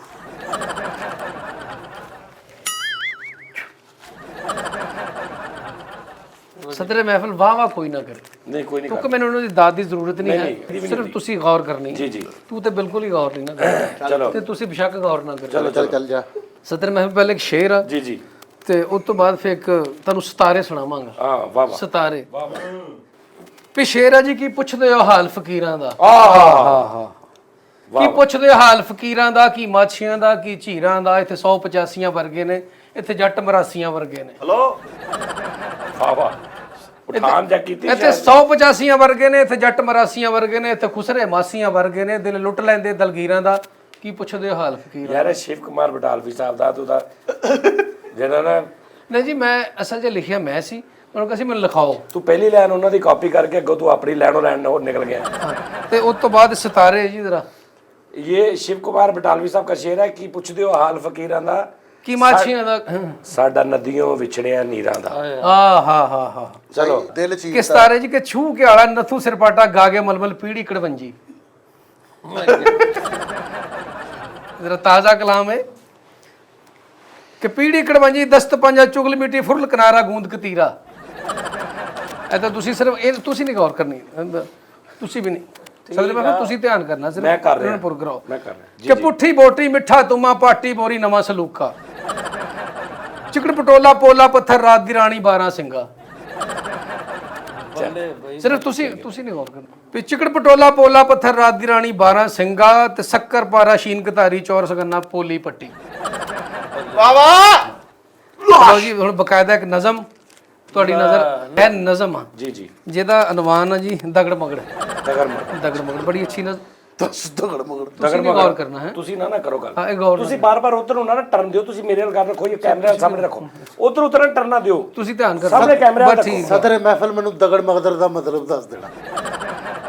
Speaker 6: ਸਦਰੇ ਮਹਿਫਲ ਵਾਹ ਵਾਹ ਕੋਈ ਨਾ ਕਰੇ
Speaker 2: नहीं कोई नहीं
Speaker 6: ਕਿਉਂਕਿ ਮੈਨੂੰ ਉਹਨਾਂ ਦੀ ਦਾਦ ਦੀ ਜ਼ਰੂਰਤ ਨਹੀਂ
Speaker 2: ਨਹੀਂ,
Speaker 6: ਹੈ ਸਿਰਫ ਤੁਸੀਂ ਗੌਰ ਕਰਨੀ
Speaker 2: जी जी
Speaker 6: ਤੂੰ ਤੇ ਬਿਲਕੁਲ ਹੀ ਗੌਰ ਨਹੀਂ ਨਾ ਕਰਦਾ
Speaker 2: चलो
Speaker 6: ਤੇ ਤੁਸੀਂ ਬੇਸ਼ੱਕ ਗੌਰ ਨਾ ਕਰੋ
Speaker 2: चलो
Speaker 5: चल चल जा
Speaker 6: ਸਦਰ ਮਹਿਫਲ ਪਹਿਲੇ ਇੱਕ ਸ਼ੇਰ ਆ
Speaker 2: जी जी
Speaker 6: ਤੇ ਉਸ ਤੋਂ ਬਾਅਦ ਫਿਰ ਇੱਕ ਤੁਹਾਨੂੰ ਸਤਾਰੇ ਸੁਣਾਵਾਂਗਾ
Speaker 2: हाँ वाह वाह
Speaker 6: ਸਤਾਰੇ ਵੀ ਸ਼ੇਰ ਆ ਜੀ ਕੀ ਪੁੱਛਦੇ ਹੋ ਹਾਲ ਫਕੀਰਾਂ ਦਾ
Speaker 2: आहा
Speaker 6: ਕੀ ਪੁੱਛਦੇ ਹੋ ਹਾਲ ਫਕੀਰਾਂ ਦਾ ਕੀ ਮਾਛੀਆਂ ਦਾ ਕੀ ਝੀਰਾਂ ਦਾ ਇੱਥੇ 185 ਵਰਗੇ ਨੇ ਇੱਥੇ ਜੱਟ ਮਰਾਸੀਆਂ ਵਰਗੇ ਨੇ
Speaker 3: ਹਲੋ
Speaker 2: वाह वाह उठान जा की थी
Speaker 6: ਇੱਥੇ 185 ਵਰਗੇ ਨੇ ਇੱਥੇ ਜੱਟ ਮਰਾਸੀਆਂ ਵਰਗੇ ਨੇ ਇੱਥੇ ਖੁਸਰੇ ਮਾਸੀਆਂ ਵਰਗੇ ਨੇ ਦਿਲ ਲੁੱਟ ਲੈਂਦੇ ਦਲਗੀਰਾਂ ਦਾ ਕੀ ਪੁੱਛਦੇ ਹੋ ਹਾਲ ਫਕੀਰਾਂ
Speaker 2: यार शिव कुमार बटालवी साहब ਦਾ ਤੂੰ ਦਾ ਜਿਹੜਾ ਨਾ
Speaker 6: ਨਹੀਂ ਜੀ ਮੈਂ ਅਸਲ 'ਚ ਲਿਖਿਆ ਮੈਂ ਸੀ ਉਹਨਾਂ ਕਹਿੰਦੇ ਮੈਨੂੰ ਲਿਖਾਓ
Speaker 2: ਤੂੰ ਪਹਿਲੀ ਲਾਈਨ ਉਹਨਾਂ ਦੀ ਕਾਪੀ ਕਰਕੇ ਅੱਗੋਂ ਤੂੰ ਆਪਣੀ ਲਾਈਨੋਂ ਲਾਈਨ ਹੋਰ ਨਿਕਲ ਗਿਆ
Speaker 6: ਤੇ ਉਸ ਤੋਂ ਬਾਅਦ ਸਿਤਾਰੇ ਜੀ ਜਰਾ
Speaker 2: ये शिव कुमार बटालवी साहब का शेर है ਕੀ ਪੁੱਛਦੇ ਹੋ ਹਾਲ ਫਕੀਰਾਂ ਦਾ
Speaker 6: ਕੀ ਮਾਛੀਆਂ ਦਾ
Speaker 2: ਸਾਡਾ ਨਦੀਆਂ ਵਿਛੜਿਆ ਨੀਰਾਂ ਦਾ
Speaker 6: ਆ ਹਾ ਹਾ ਹਾ
Speaker 2: ਚਲੋ
Speaker 5: दिल चीज
Speaker 6: ਕਿਸ ਤਾਰੇ ਜੀ ਕਿ ਛੂ ਕੇ ਆਲਾ ਨਥੂ ਸਿਰਪਾਟਾ ਗਾਗੇ ਮਲਮਲ ਪੀੜੀ ਕੜਵੰਜੀ ਜਰਾ ਤਾਜ਼ਾ ਕਲਾਮ ਹੈ ਕਿ ਪੀੜੀ ਕੜਵੰਜੀ ਦਸਤ ਪੰਜਾ ਚੁਗਲ ਮਿੱਟੀ ਫੁਰਲ ਕਿਨਾਰਾ ਗੂੰਦ ਕਤੀਰਾ ਇਹ ਤਾਂ ਤੁਸੀਂ ਸਿਰਫ ਇਹ ਤੁਸੀਂ ਨਹੀਂ ਗੌਰ ਕਰਨੀ ਤੁਸੀਂ ਵੀ ਨਹੀਂ ਸਦਰ ਮੈਂ ਤੁਸੀਂ ਧਿਆਨ ਕਰਨਾ ਸਿਰਫ
Speaker 2: ਮੈਂ ਕਰ ਰਿਹਾ।
Speaker 6: ਪੁਰ ਕਰਾਓ
Speaker 2: ਮੈਂ ਕਰ ਰਿਹਾ
Speaker 6: ਕਿ ਪੁੱਠੀ ਬੋਟੀ ਮਿੱਠਾ ਤੁਮਾ ਪਾਟੀ ਬੋਰੀ ਨਵਾਂ ਸਲੂਕਾ ਚਿਕੜ ਪਟੋਲਾ ਪੋਲਾ ਪੱਥਰ ਰਾਤ ਦੀ ਰਾਣੀ 12 ਸਿੰਘਾ
Speaker 4: ਬੱਲੇ ਬਈ
Speaker 6: ਸਿਰਫ ਤੁਸੀਂ ਨਹੀਂ ਗੌਰ ਕਰਨਾ ਵੀ ਚਿਕੜ ਪਟੋਲਾ ਪੋਲਾ ਪੱਥਰ ਰਾਤ ਦੀ ਰਾਣੀ 12 ਸਿੰਘਾ ਤੇ ਸ਼ੱਕਰ ਪਾਰਾ ਸ਼ੀਨ ਕਤਾਰੀ ਚੌਰ ਸਗੰਨਾ ਪੋਲੀ ਪੱਟੀ
Speaker 3: ਵਾਹ ਵਾਹ
Speaker 6: ਲਓ ਜੀ ਹੁਣ ਬਕਾਇਦਾ ਇੱਕ ਨਜ਼ਮ ਤੁਹਾਡੀ ਨਜ਼ਰ ਇਹ ਨਜ਼ਮ ਆ
Speaker 2: जी जी
Speaker 6: ਜਿਹਦਾ ਅਨਵਾਨ ਆ ਜੀ ਦਗੜ ਮਗੜ
Speaker 2: ਦਗੜ
Speaker 6: ਦਗੜ ਮਗੜ ਬੜੀ ਅੱਛੀ ਨਜ਼ਮ
Speaker 5: दस दगड़ मगड़
Speaker 6: ਤੁਸੀਂ ਨਹੀਂ ਗੌਰ ਕਰਨਾ ਹੈ
Speaker 2: ਤੁਸੀਂ ਨਾ ਕਰੋ ਗੱਲ
Speaker 6: ਹਾਂ ਇਹ ਗੌਰ
Speaker 2: ਤੁਸੀਂ ਬਾਰ-ਬਾਰ ਉਧਰ ਨੂੰ ਨਾ ਟਰਨ ਦਿਓ ਤੁਸੀਂ ਮੇਰੇ ਨਾਲ ਗੱਲ ਰੱਖੋ ਇਹ ਕੈਮਰੇ ਸਾਹਮਣੇ ਰੱਖੋ ਉਧਰ ਉਧਰ ਟਰਨ ਨਾ ਦਿਓ
Speaker 6: ਤੁਸੀਂ ਧਿਆਨ ਕਰਨਾ
Speaker 2: ਸਾਹਮਣੇ ਕੈਮਰੇ
Speaker 6: ਬਸ
Speaker 2: ਰੱਖੋ
Speaker 6: ਠੀਕ
Speaker 5: सदर महफिल मैनू दगड़ मगदर दा मतलब दस देना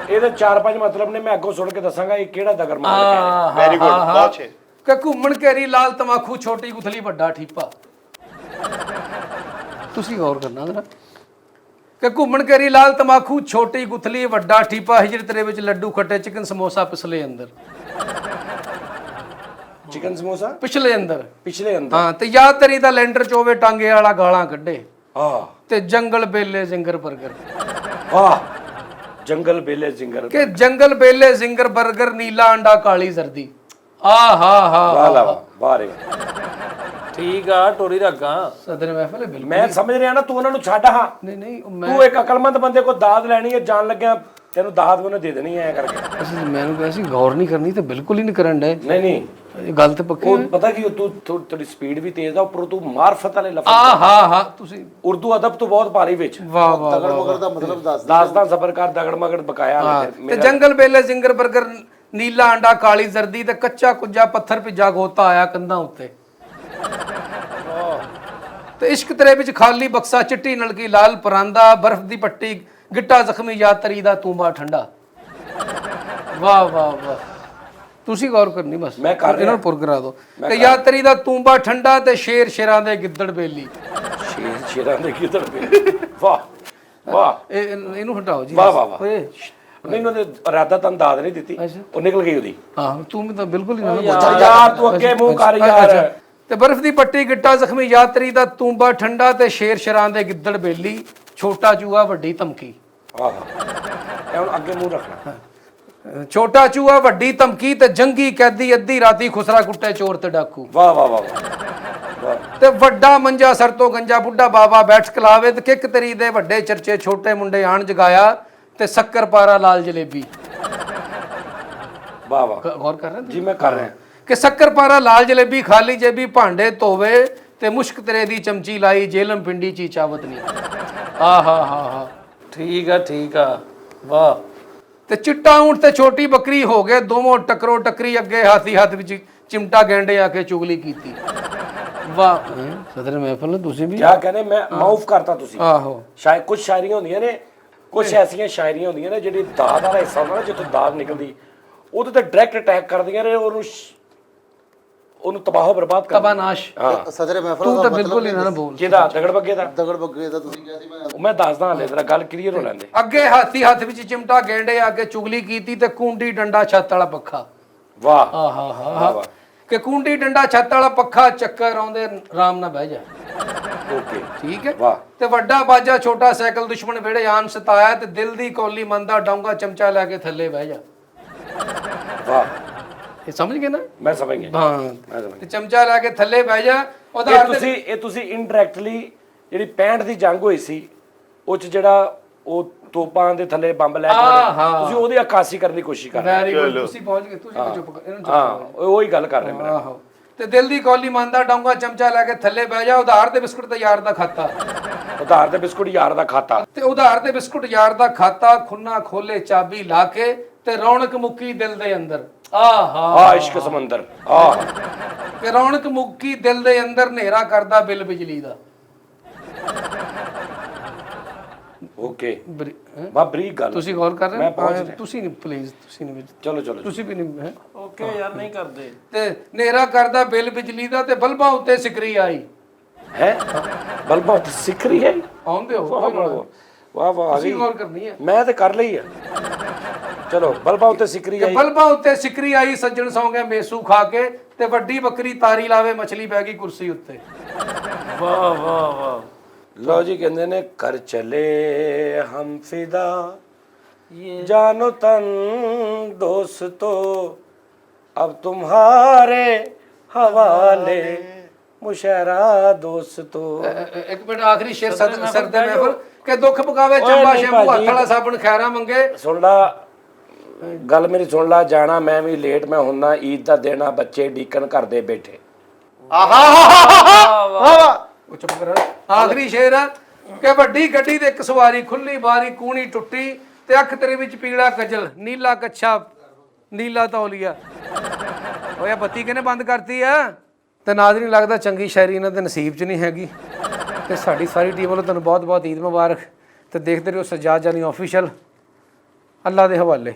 Speaker 2: ਇਹਦੇ 4-5 ਮਤਲਬ ਨੇ ਮੈਂ ਅੱਗੋਂ ਸੁਣ ਕੇ ਦੱਸਾਂਗਾ ਇਹ ਕਿਹੜਾ ਦਗੜ ਮਾਰ
Speaker 6: ਹਾਂ
Speaker 3: ਵੈਰੀ ਗੁੱਡ ਬਹੁਤ ਛੇ
Speaker 6: ਕਿ ਘੁੰਮਣ ਘੇਰੀ ਲਾਲ ਤਮਾਖੂ ਛੋਟੀ ਗੁਥਲੀ ਵੱਡਾ ਠੀਪਾ ਤੁਸੀਂ ਗੌਰ ਕਰਨਾ ਜਰਾ ਕਿ ਘੁੰਮਣ ਘੇਰੀ ਲਾਲ ਤਮਾਖੂ ਛੋਟੀ ਗੁਥਲੀ ਵੱਡਾ ਠੀਪਾ ਹਿਜਰ ਤੇਰੇ ਵਿੱਚ ਲੱਡੂ ਖੱਟੇ ਚਿਕਨ ਸਮੋਸਾ ਪਿਛਲੇ ਅੰਦਰ
Speaker 2: ਚਿਕਨ ਸਮੋਸਾ
Speaker 6: ਪਿਛਲੇ ਅੰਦਰ
Speaker 2: ਪਿਛਲੇ ਅੰਦਰ
Speaker 6: ਹਾਂ ਤੇ ਯਾਦ ਤੇਰੀ ਦਾ ਲੈਂਟਰ ਚੋਵੇ ਟਾਂਗੇ ਵਾਲਾ ਗਾਲਾਂ ਕੱਢੇ
Speaker 2: ਹਾਂ
Speaker 6: ਤੇ ਜੰਗਲ ਬੇਲੇ ਜ਼ਿੰਗਰ 버ਗਰ
Speaker 2: ਵਾਹ ਜੰਗਲ ਬੇਲੇ ਜ਼ਿੰਗਰ
Speaker 6: ਕਿ ਜੰਗਲ ਬੇਲੇ ਜ਼ਿੰਗਰ 버ਗਰ ਨੀਲਾ ਅੰਡਾ ਕਾਲੀ ਜ਼ਰਦੀ ਆ ਹਾ ਹਾ
Speaker 2: ਵਾਹ ਲਾ ਵਾਹ ਰੇ
Speaker 4: ਠੀਕ ਆ ਟੋਰੀ ਰੱਗਾ
Speaker 6: ਸਦਰ ਮਹਿਫਲ ਹੈ ਬਿਲਕੁਲ
Speaker 2: ਮੈਂ ਸਮਝ ਰਿਹਾ ਨਾ ਤੂੰ ਉਹਨਾਂ ਨੂੰ ਛੱਡ ਹਾਂ
Speaker 6: ਨਹੀਂ ਨਹੀਂ ਉਹ ਮੈਂ
Speaker 2: ਤੂੰ ਇੱਕ ਅਕਲਮੰਦ ਬੰਦੇ ਕੋ ਦਾਦ ਲੈਣੀ ਹੈ ਜਾਣ ਲੱਗਿਆ ਤੈਨੂੰ ਦਾਦ ਉਹਨੇ ਦੇ ਦੇਣੀ ਐ ਕਰਕੇ
Speaker 6: ਅਸੀਂ ਮੈਨੂੰ ਕਿਹਾ ਸੀ ਗੌਰ ਨਹੀਂ ਕਰਨੀ ਤੇ ਬਿਲਕੁਲ ਹੀ ਨਹੀਂ ਕਰਨ ਡਏ
Speaker 2: ਨਹੀਂ ਨਹੀਂ
Speaker 6: ਇਹ ਗੱਲ ਤੇ ਪੱਕੀ
Speaker 2: ਉਹ ਪਤਾ ਕੀ ਤੂੰ ਥੋੜੀ ਸਪੀਡ ਵੀ ਤੇਜ਼ ਆ ਉੱਪਰੋਂ ਤੂੰ ਮਾਰਫਤ ਵਾਲੇ ਲਫ਼ਜ਼
Speaker 6: ਆ ਹਾ ਹਾ ਤੁਸੀਂ
Speaker 2: ਉਰਦੂ ਅਦਬ ਤੋਂ ਬਹੁਤ ਭਾਰੀ ਵਿੱਚ
Speaker 6: ਵਾਹ ਵਾਹ
Speaker 5: दगड़ मगड़ दा मतलब दस
Speaker 2: ਦਾਸਤਾਨ ਸਬਰ ਕਰ ਦਗੜ ਮਗੜ ਬਕਾਇਆ
Speaker 6: ਤੇ ਜੰਗਲ ਬੇਲੇ ਜ਼ਿੰਗਰ 버ਗਰ ਨੀਲਾ ਅੰਡਾ ਕਾਲੀ ਜ਼ਰਦੀ ਤੇ ਕੱਚਾ ਕੁੱਜਾ ਪੱਥਰ ਭਿੱਜਾ ਗੋਤਾ ਆਇਆ ਕੰਧਾਂ ਉੱਤੇ ਤੇ ਇਸ਼ਕ ਤੇਰੇ ਵਿੱਚ ਖਾਲੀ ਬਕਸਾ ਚਿੱਟੀ ਨਲਕੀ ਲਾਲ ਪਰਾਂਦਾ ਬਰਫ਼ ਦੀ ਪੱਟੀ ਗਿੱਟਾ ਜ਼ਖਮੀ ਯਾ ਤਰੀ ਦਾ ਤੂੰਬਾ ਠੰਡਾ ਵਾਹ ਵਾਹ ਵਾਹ ਤੁਸੀਂ ਗੌਰ ਕਰਨੀ ਬਸ
Speaker 2: ਮੈਂ ਕਰ ਰਿਹਾ।
Speaker 6: ਇਹਨਾਂ ਨੂੰ ਪੁਰ ਕਰਾ ਦਿਓ ਕਿ ਯਾਤਰੀ ਦਾ ਤੂੰਬਾ ਠੰਡਾ ਤੇ ਸ਼ੇਰ ਸ਼ੇਰਾਂ ਦੇ ਗਿੱਦੜ ਬੇਲੀ।
Speaker 2: ਸ਼ੇਰਾਂ ਦੇ ਕਿਧਰ ਪਏ ਵਾਹ ਵਾਹ
Speaker 6: ਇਹਨੂੰ ਹਟਾਓ ਜੀ
Speaker 2: ਵਾਹ ਵਾਹ ਵਾਹ
Speaker 6: ਓਏ
Speaker 2: ਨਹੀਂ ਉਹਨੇ ਇਰਾਦਾ ਤਾਂ ਦਾਦ ਨਹੀਂ ਦਿੱਤੀ ਉਹ ਨਿਕਲ ਗਈ ਉਹਦੀ
Speaker 6: ਹਾਂ ਤੂੰ ਵੀ ਤਾਂ ਬਿਲਕੁਲ ਹੀ ਨਾ
Speaker 2: ਯਾਰ ਤੂੰ ਅੱਗੇ ਮੂੰਹ ਕਰ ਯਾਰ
Speaker 6: ਤੇ ਬਰਫ਼ ਦੀ ਪੱਟੀ ਗਿੱਟਾ ਜ਼ਖਮੀ ਯਾਤਰੀ ਦਾ ਤੂੰਬਾ ਠੰਡਾ ਤੇ ਸ਼ੇਰ ਸ਼ੇਰਾਂ ਦੇ ਗਿੱਦੜ ਬੇਲੀ। ਛੋਟਾ ਚੂਹਾ ਵੱਡੀ ਧਮਕੀ।
Speaker 2: ਆਹ ਇਹ ਹੁਣ ਅੱਗੇ ਮੂੰਹ ਰੱਖਣਾ।
Speaker 6: ਛੋਟਾ ਚੂਹਾ ਵੱਡੀ ਧਮਕੀ ਤੇ ਜੰਗੀ ਕੈਦੀ ਅੱਧੀ ਰਾਤੀ ਖੁਸਰਾ ਕੁੱਟੇ ਚੋਰ ਤੇ ਡਾਕੂ।
Speaker 2: ਵਾਹ ਵਾਹ ਵਾਹ ਵਾਹ
Speaker 6: ਤੇ ਵੱਡਾ ਮੰਜਾ ਸਰ ਤੋਂ ਗੰਜਾ ਬੁੱਢਾ ਬਾਬਾ ਬੈਠ ਕਲਾਵੇ ਤੇ ਕਿੱਕ ਤੇਰੀ ਦੇ ਵੱਡੇ ਚਰਚੇ ਛੋਟੇ ਮੁੰਡੇ ਆਣ ਜਗਾਇਆ ਤੇ ਸ਼ੱਕਰ ਪਾਰਾ ਲਾਲ ਜਲੇਬੀ।
Speaker 2: ਵਾਹ ਵਾਹ
Speaker 6: ਗੌਰ ਕਰ ਰਹੇ
Speaker 2: ਜੀ ਮੈਂ ਕਰ ਰਿਹਾ
Speaker 6: ਕਿ ਸ਼ੱਕਰ ਪਾਰਾ ਲਾਲ ਜਲੇਬੀ ਖਾਲੀ ਜੇਬੀ ਭਾਂਡੇ ਧੋਵੇ ਤੇ ਮੁਸ਼ਕ ਤੇਰੇ ਦੀ ਚਮਚੀ ਲਾਈ ਜੇਲਮ ਪਿੰਡੀ ਚੀ ਚਾਵਤ ਨਹੀਂ। ਆ ਹਾ ਠੀਕ ਆ ਵਾਹ। ਤੇ ਚਿੱਟਾ ਊਂਟ ਤੇ ਛੋਟੀ ਬੱਕਰੀ ਹੋ ਗਏ ਦੋਵੇਂ ਟਕਰੋ ਟੱਕਰੀ ਅੱਗੇ ਹਾਥੀ ਹੱਥ ਵਿੱਚ ਚਿਮਟਾ ਗੈਂਡੇ ਆ ਕੇ ਚੁਗਲੀ ਕੀਤੀ। ਵਾਹ ਸਦਰ ਮਹਿਫਲ ਤੁਸੀਂ ਵੀ
Speaker 2: ਕਿਆ ਕਹਿੰਦੇ ਮੈਂ ਮਾਫ ਕਰਤਾ ਤੁਸੀਂ
Speaker 6: ਆਹੋ
Speaker 2: ਸ਼ਾਇਦ ਕੁਝ ਸ਼ਾਇਰੀਆਂ ਹੁੰਦੀਆਂ ਨੇ ਕੁਝ ਐਸੀਆਂ ਸ਼ਾਇਰੀਆਂ ਹੁੰਦੀਆਂ ਨੇ ਜਿਹੜੀ ਦਾਦ ਵਾਲਾ ਹਿੱਸਾ ਹੁੰਦਾ ਨਾ ਜਿੱਥੋਂ ਦਾਦ ਨਿਕਲਦੀ ਉਹਦੇ ਤੇ ਡਾਇਰੈਕਟ ਅਟੈਕ ਕਰਦੀਆਂ ਨੇ ਉਹਨੂੰ ਤਬਾਹੋ ਬਰਬਾਦ ਕਰ
Speaker 6: ਤਬਾਨਾਸ਼।
Speaker 5: सदर महफल
Speaker 6: ਤੂੰ
Speaker 5: का
Speaker 6: ਤਾਂ
Speaker 5: मतलब
Speaker 6: ਬਿਲਕੁਲ ਹੀ ਨਾ ਬੋਲ।
Speaker 2: ਕਿਹਦਾ ਦਗੜ ਬੱਗੇ ਦਾ
Speaker 5: दगड़ बग्गे दा तुसीं किहा सी मैं
Speaker 2: ਮੈਂ ਦੱਸਦਾ ਹਲੇ ਤੇਰਾ ਗੱਲ ਕਲੀਅਰ ਹੋ ਲੈਂਦੇ
Speaker 6: ਅੱਗੇ ਹਾਥੀ ਹੱਥ ਵਿੱਚ ਚਿਮਟਾ ਗੈਂਡੇ ਆ ਕੇ ਚੁਗਲੀ ਕੀਤੀ ਤੇ ਕੁੰਡੀ ਡੰਡਾ ਛੱਤ ਵਾਲਾ ਪੱਖਾ।
Speaker 2: ਵਾਹ
Speaker 6: ਆਹਾ ਕਿ ਕੁੰਡੀ ਡੰਡਾ ਛੱਤ ਵਾਲਾ ਪੱਖਾ ਚੱਕਰ ਆਉਂਦੇ ਆਰਾਮ ਨਾਲ ਬਹਿ ਜਾ।
Speaker 2: ਓਕੇ
Speaker 6: ਠੀਕ ਹੈ
Speaker 2: ਵਾਹ
Speaker 6: ਤੇ ਵੱਡਾ ਬਾਜਾ ਛੋਟਾ ਸਾਈਕਲ ਦੁਸ਼ਮਣ ਵੇੜੇ ਆਨ ਸਤਾਇਆ ਤੇ ਦਿਲ ਦੀ ਕੋਲੀ ਮੰਦਾ ਡੋਂਗਾ ਚਮਚਾ ਲੈ ਕੇ ਥੱਲੇ ਬਹਿ ਜਾ।
Speaker 2: ਵਾਹ
Speaker 6: ਇਹ ਸਮਝ ਗਏ ਨਾ?
Speaker 2: ਮੈਂ ਸਮਝ ਗਿਆ
Speaker 6: ਹਾਂ
Speaker 2: ਮੈਂ ਸਮਝ
Speaker 6: ਤੇ ਚਮਚਾ ਲੈ ਕੇ ਥੱਲੇ ਬਹਿ ਜਾ। ਉਹਦਾ
Speaker 2: ਗਿਆ
Speaker 6: ਅਰਥ
Speaker 2: ਇਹ ਤੁਸੀਂ ਇਨਡਾਇਰੈਕਟਲੀ ਜਿਹੜੀ 65 ਦੀ ਜੰਗ ਹੋਈ ਸੀ ਉਹ ਚ ਜਿਹੜਾ ਉਹ ਤੋਪਾਂ ਦੇ ਥੱਲੇ ਬੰਬ ਲੈ ਕੇ ਤੁਸੀਂ ਉਹਦੀ ਅਕਾਸੀ ਕਰਨ ਦੀ ਕੋਸ਼ਿਸ਼ ਕਰ ਰਹੇ
Speaker 6: ਵੈਰੀ ਗੁੱਡ ਤੁਸੀਂ ਪਹੁੰਚ ਗਏ ਤੁਸੀਂ ਵੀ ਚੁੱਪ ਇਹਨੂੰ ਚੁੱਪ
Speaker 2: ਹਾਂ ਉਹੀ ਗੱਲ ਕਰ ਰਹੇ ਮੈਂ
Speaker 6: ਆਹੋ ਤੇ ਦਿਲ ਦੀ ਕੋਲੀ ਮੰਦਾ ਡੋਂਗਾ ਚਮਚਾ ਲੈ ਕੇ ਥੱਲੇ ਬਹਿ ਜਾ। ਉਧਾਰ ਤੇ ਬਿਸਕੁਟ ਤੇ ਯਾਰ ਦਾ ਖਾਤਾ।
Speaker 2: ਉਧਾਰ ਤੇ ਬਿਸਕੁਟ ਯਾਰ ਦਾ ਖਾਤਾ
Speaker 6: ਤੇ ਉਧਾਰ ਤੇ ਬਿਸਕੁਟ ਯਾਰ ਦਾ ਖਾਤਾ ਖੁੰਨਾ ਖੋਲੇ ਚਾਬੀ ਲਾ ਕੇ ਤੇ ਰੌਣਕ ਮੁੱਕੀ ਦਿਲ ਦੇ ਅੰਦਰ।
Speaker 2: ਆ ਇਸ਼ਕ ਸਮੁੰਦਰ ਆ
Speaker 6: ਕਿ ਰੌਣਕ ਮੁੱਕੀ ਦਿਲ ਦੇ ਅੰਦਰ ਹਨੇਰਾ ਕਰਦਾ ਬਿੱਲ ਬਿਜਲੀ ਦਾ।
Speaker 2: ਓਕੇ ਬਾ ਬਰੀਕ ਗੱਲ
Speaker 6: ਤੁਸੀਂ ਗੌਰ ਕਰ ਰਹੇ
Speaker 2: ਮੈਂ ਪਹੁੰਚ
Speaker 6: ਹੋ
Speaker 2: ਰਿਹਾ।
Speaker 6: ਤੁਸੀਂ ਨਹੀਂ ਪਲੀਜ਼ ਤੁਸੀਂ ਨਹੀਂ
Speaker 2: ਚਲੋ ਚਲੋ
Speaker 6: ਤੁਸੀਂ ਵੀ ਨਹੀਂ ਹੈ
Speaker 4: ਓਕੇ ਯਾਰ ਨਹੀਂ ਕਰਦੇ।
Speaker 6: ਤੇ ਹਨੇਰਾ ਕਰਦਾ ਬਿੱਲ ਬਿਜਲੀ ਦਾ ਤੇ ਬਲਬਾਂ ਉੱਤੇ ਸਿਕਰੀ ਆਈ।
Speaker 2: ਹੈ ਬਲਬਾ ਤੇ ਸਿਖਰੀ ਹੈ
Speaker 6: ਆਉਂਦੇ ਹੋ
Speaker 2: ਵਾਹ ਵਾਹ ਆ
Speaker 6: ਤੁਸੀਂ
Speaker 2: ਗਈ
Speaker 6: ਗੌਰ ਕਰਨੀ ਹੈ।
Speaker 2: ਮੈਂ ਤੇ ਕਰ ਲਈ ਆ ਚਲੋ ਬਲਬਾ ਉੱਤੇ ਸਿਕਰੀ ਆਈ
Speaker 6: ਬਲਬਾਂ ਉੱਤੇ ਸਿਕਰੀ ਆਈ ਸੱਜਣ ਸੌਂ ਗਏ ਮੇਸੂ ਖਾ ਕੇ ਤੇ ਵੱਡੀ ਬੱਕਰੀ ਤਾਰੀ ਲਾਵੇ ਮਛਲੀ ਬਹਿ ਗਈ ਕੁਰਸੀ ਉੱਤੇ।
Speaker 4: ਵਾਹ ਵਾਹ ਵਾਹ
Speaker 2: ਲਓ ਜੀ ਕਹਿੰਦੇ ਨੇ ਕਰ ਚਲੇ ਹਮ ਫਿਦਾ ਜਾਨੋ ਤਨ ਦੋਸਤੋ अब तुम्हारे हवाले मुशहरा दोस्तों।
Speaker 6: ਇੱਕ ਮਿੰਟ ਆਖਰੀ ਸ਼ੇਰ ਸਰਦੇ ਮਹਿਫਲ ਕਿ ਦੁੱਖ ਪਕਾਵੇ ਚੰਬਾ ਸ਼ੈਂਪੂ ਹੱਥ ਵਾਲਾ ਸਾਬਣ ਖੈਰਾ ਮੰਗੇ।
Speaker 2: ਸੁਣ ਲਾ ਗੱਲ ਮੇਰੀ ਸੁਣ ਲਾ ਜਾਣਾ ਮੈਂ ਵੀ ਲੇਟ ਮੈਂ ਹੁੰਨਾ ਈਦ ਦਾ ਦੇਣਾ ਬੱਚੇ ਡੀਕਨ ਕਰਦੇ ਬੈਠੇ।
Speaker 6: ਉਹ ਚੁੱਪ ਕਰ ਆਖਰੀ ਸ਼ੇਰ ਕਿ ਵੱਡੀ ਗੱਡੀ ਦੇ ਇੱਕ ਸਵਾਰੀ ਖੁੱਲੀ ਬਾਰੀ ਕੂਣੀ ਟੁੱਟੀ ਤੇ ਅੱਖ ਤੇਰੇ ਵਿੱਚ ਪੀਲਾ ਕਜਲ ਨੀਲਾ ਕੱਛਾ ਨੀਲਾ ਤੌਲੀਆ। ਓਏ ਬੱਤੀ ਕਿਹਨੇ ਬੰਦ ਕਰਤੀ ਆ? ਤੇ ਨਾਜ਼ਰੀਨ ਲੱਗਦਾ ਚੰਗੀ ਸ਼ਾਇਰੀ ਇਹਨਾਂ ਦੇ ਨਸੀਬ 'ਚ ਨਹੀਂ ਹੈਗੀ। ਤੇ ਸਾਡੀ ਸਾਰੀ ਟੀਮ ਵੱਲੋਂ ਤੁਹਾਨੂੰ ਬਹੁਤ ਬਹੁਤ ਈਦ ਮੁਬਾਰਕ ਤੇ ਦੇਖਦੇ ਰਹੋ ਸਜਾਦ ਜਾਨੀ ਆਫੀਸ਼ੀਅਲ। ਅੱਲਾ ਦੇ ਹਵਾਲੇ।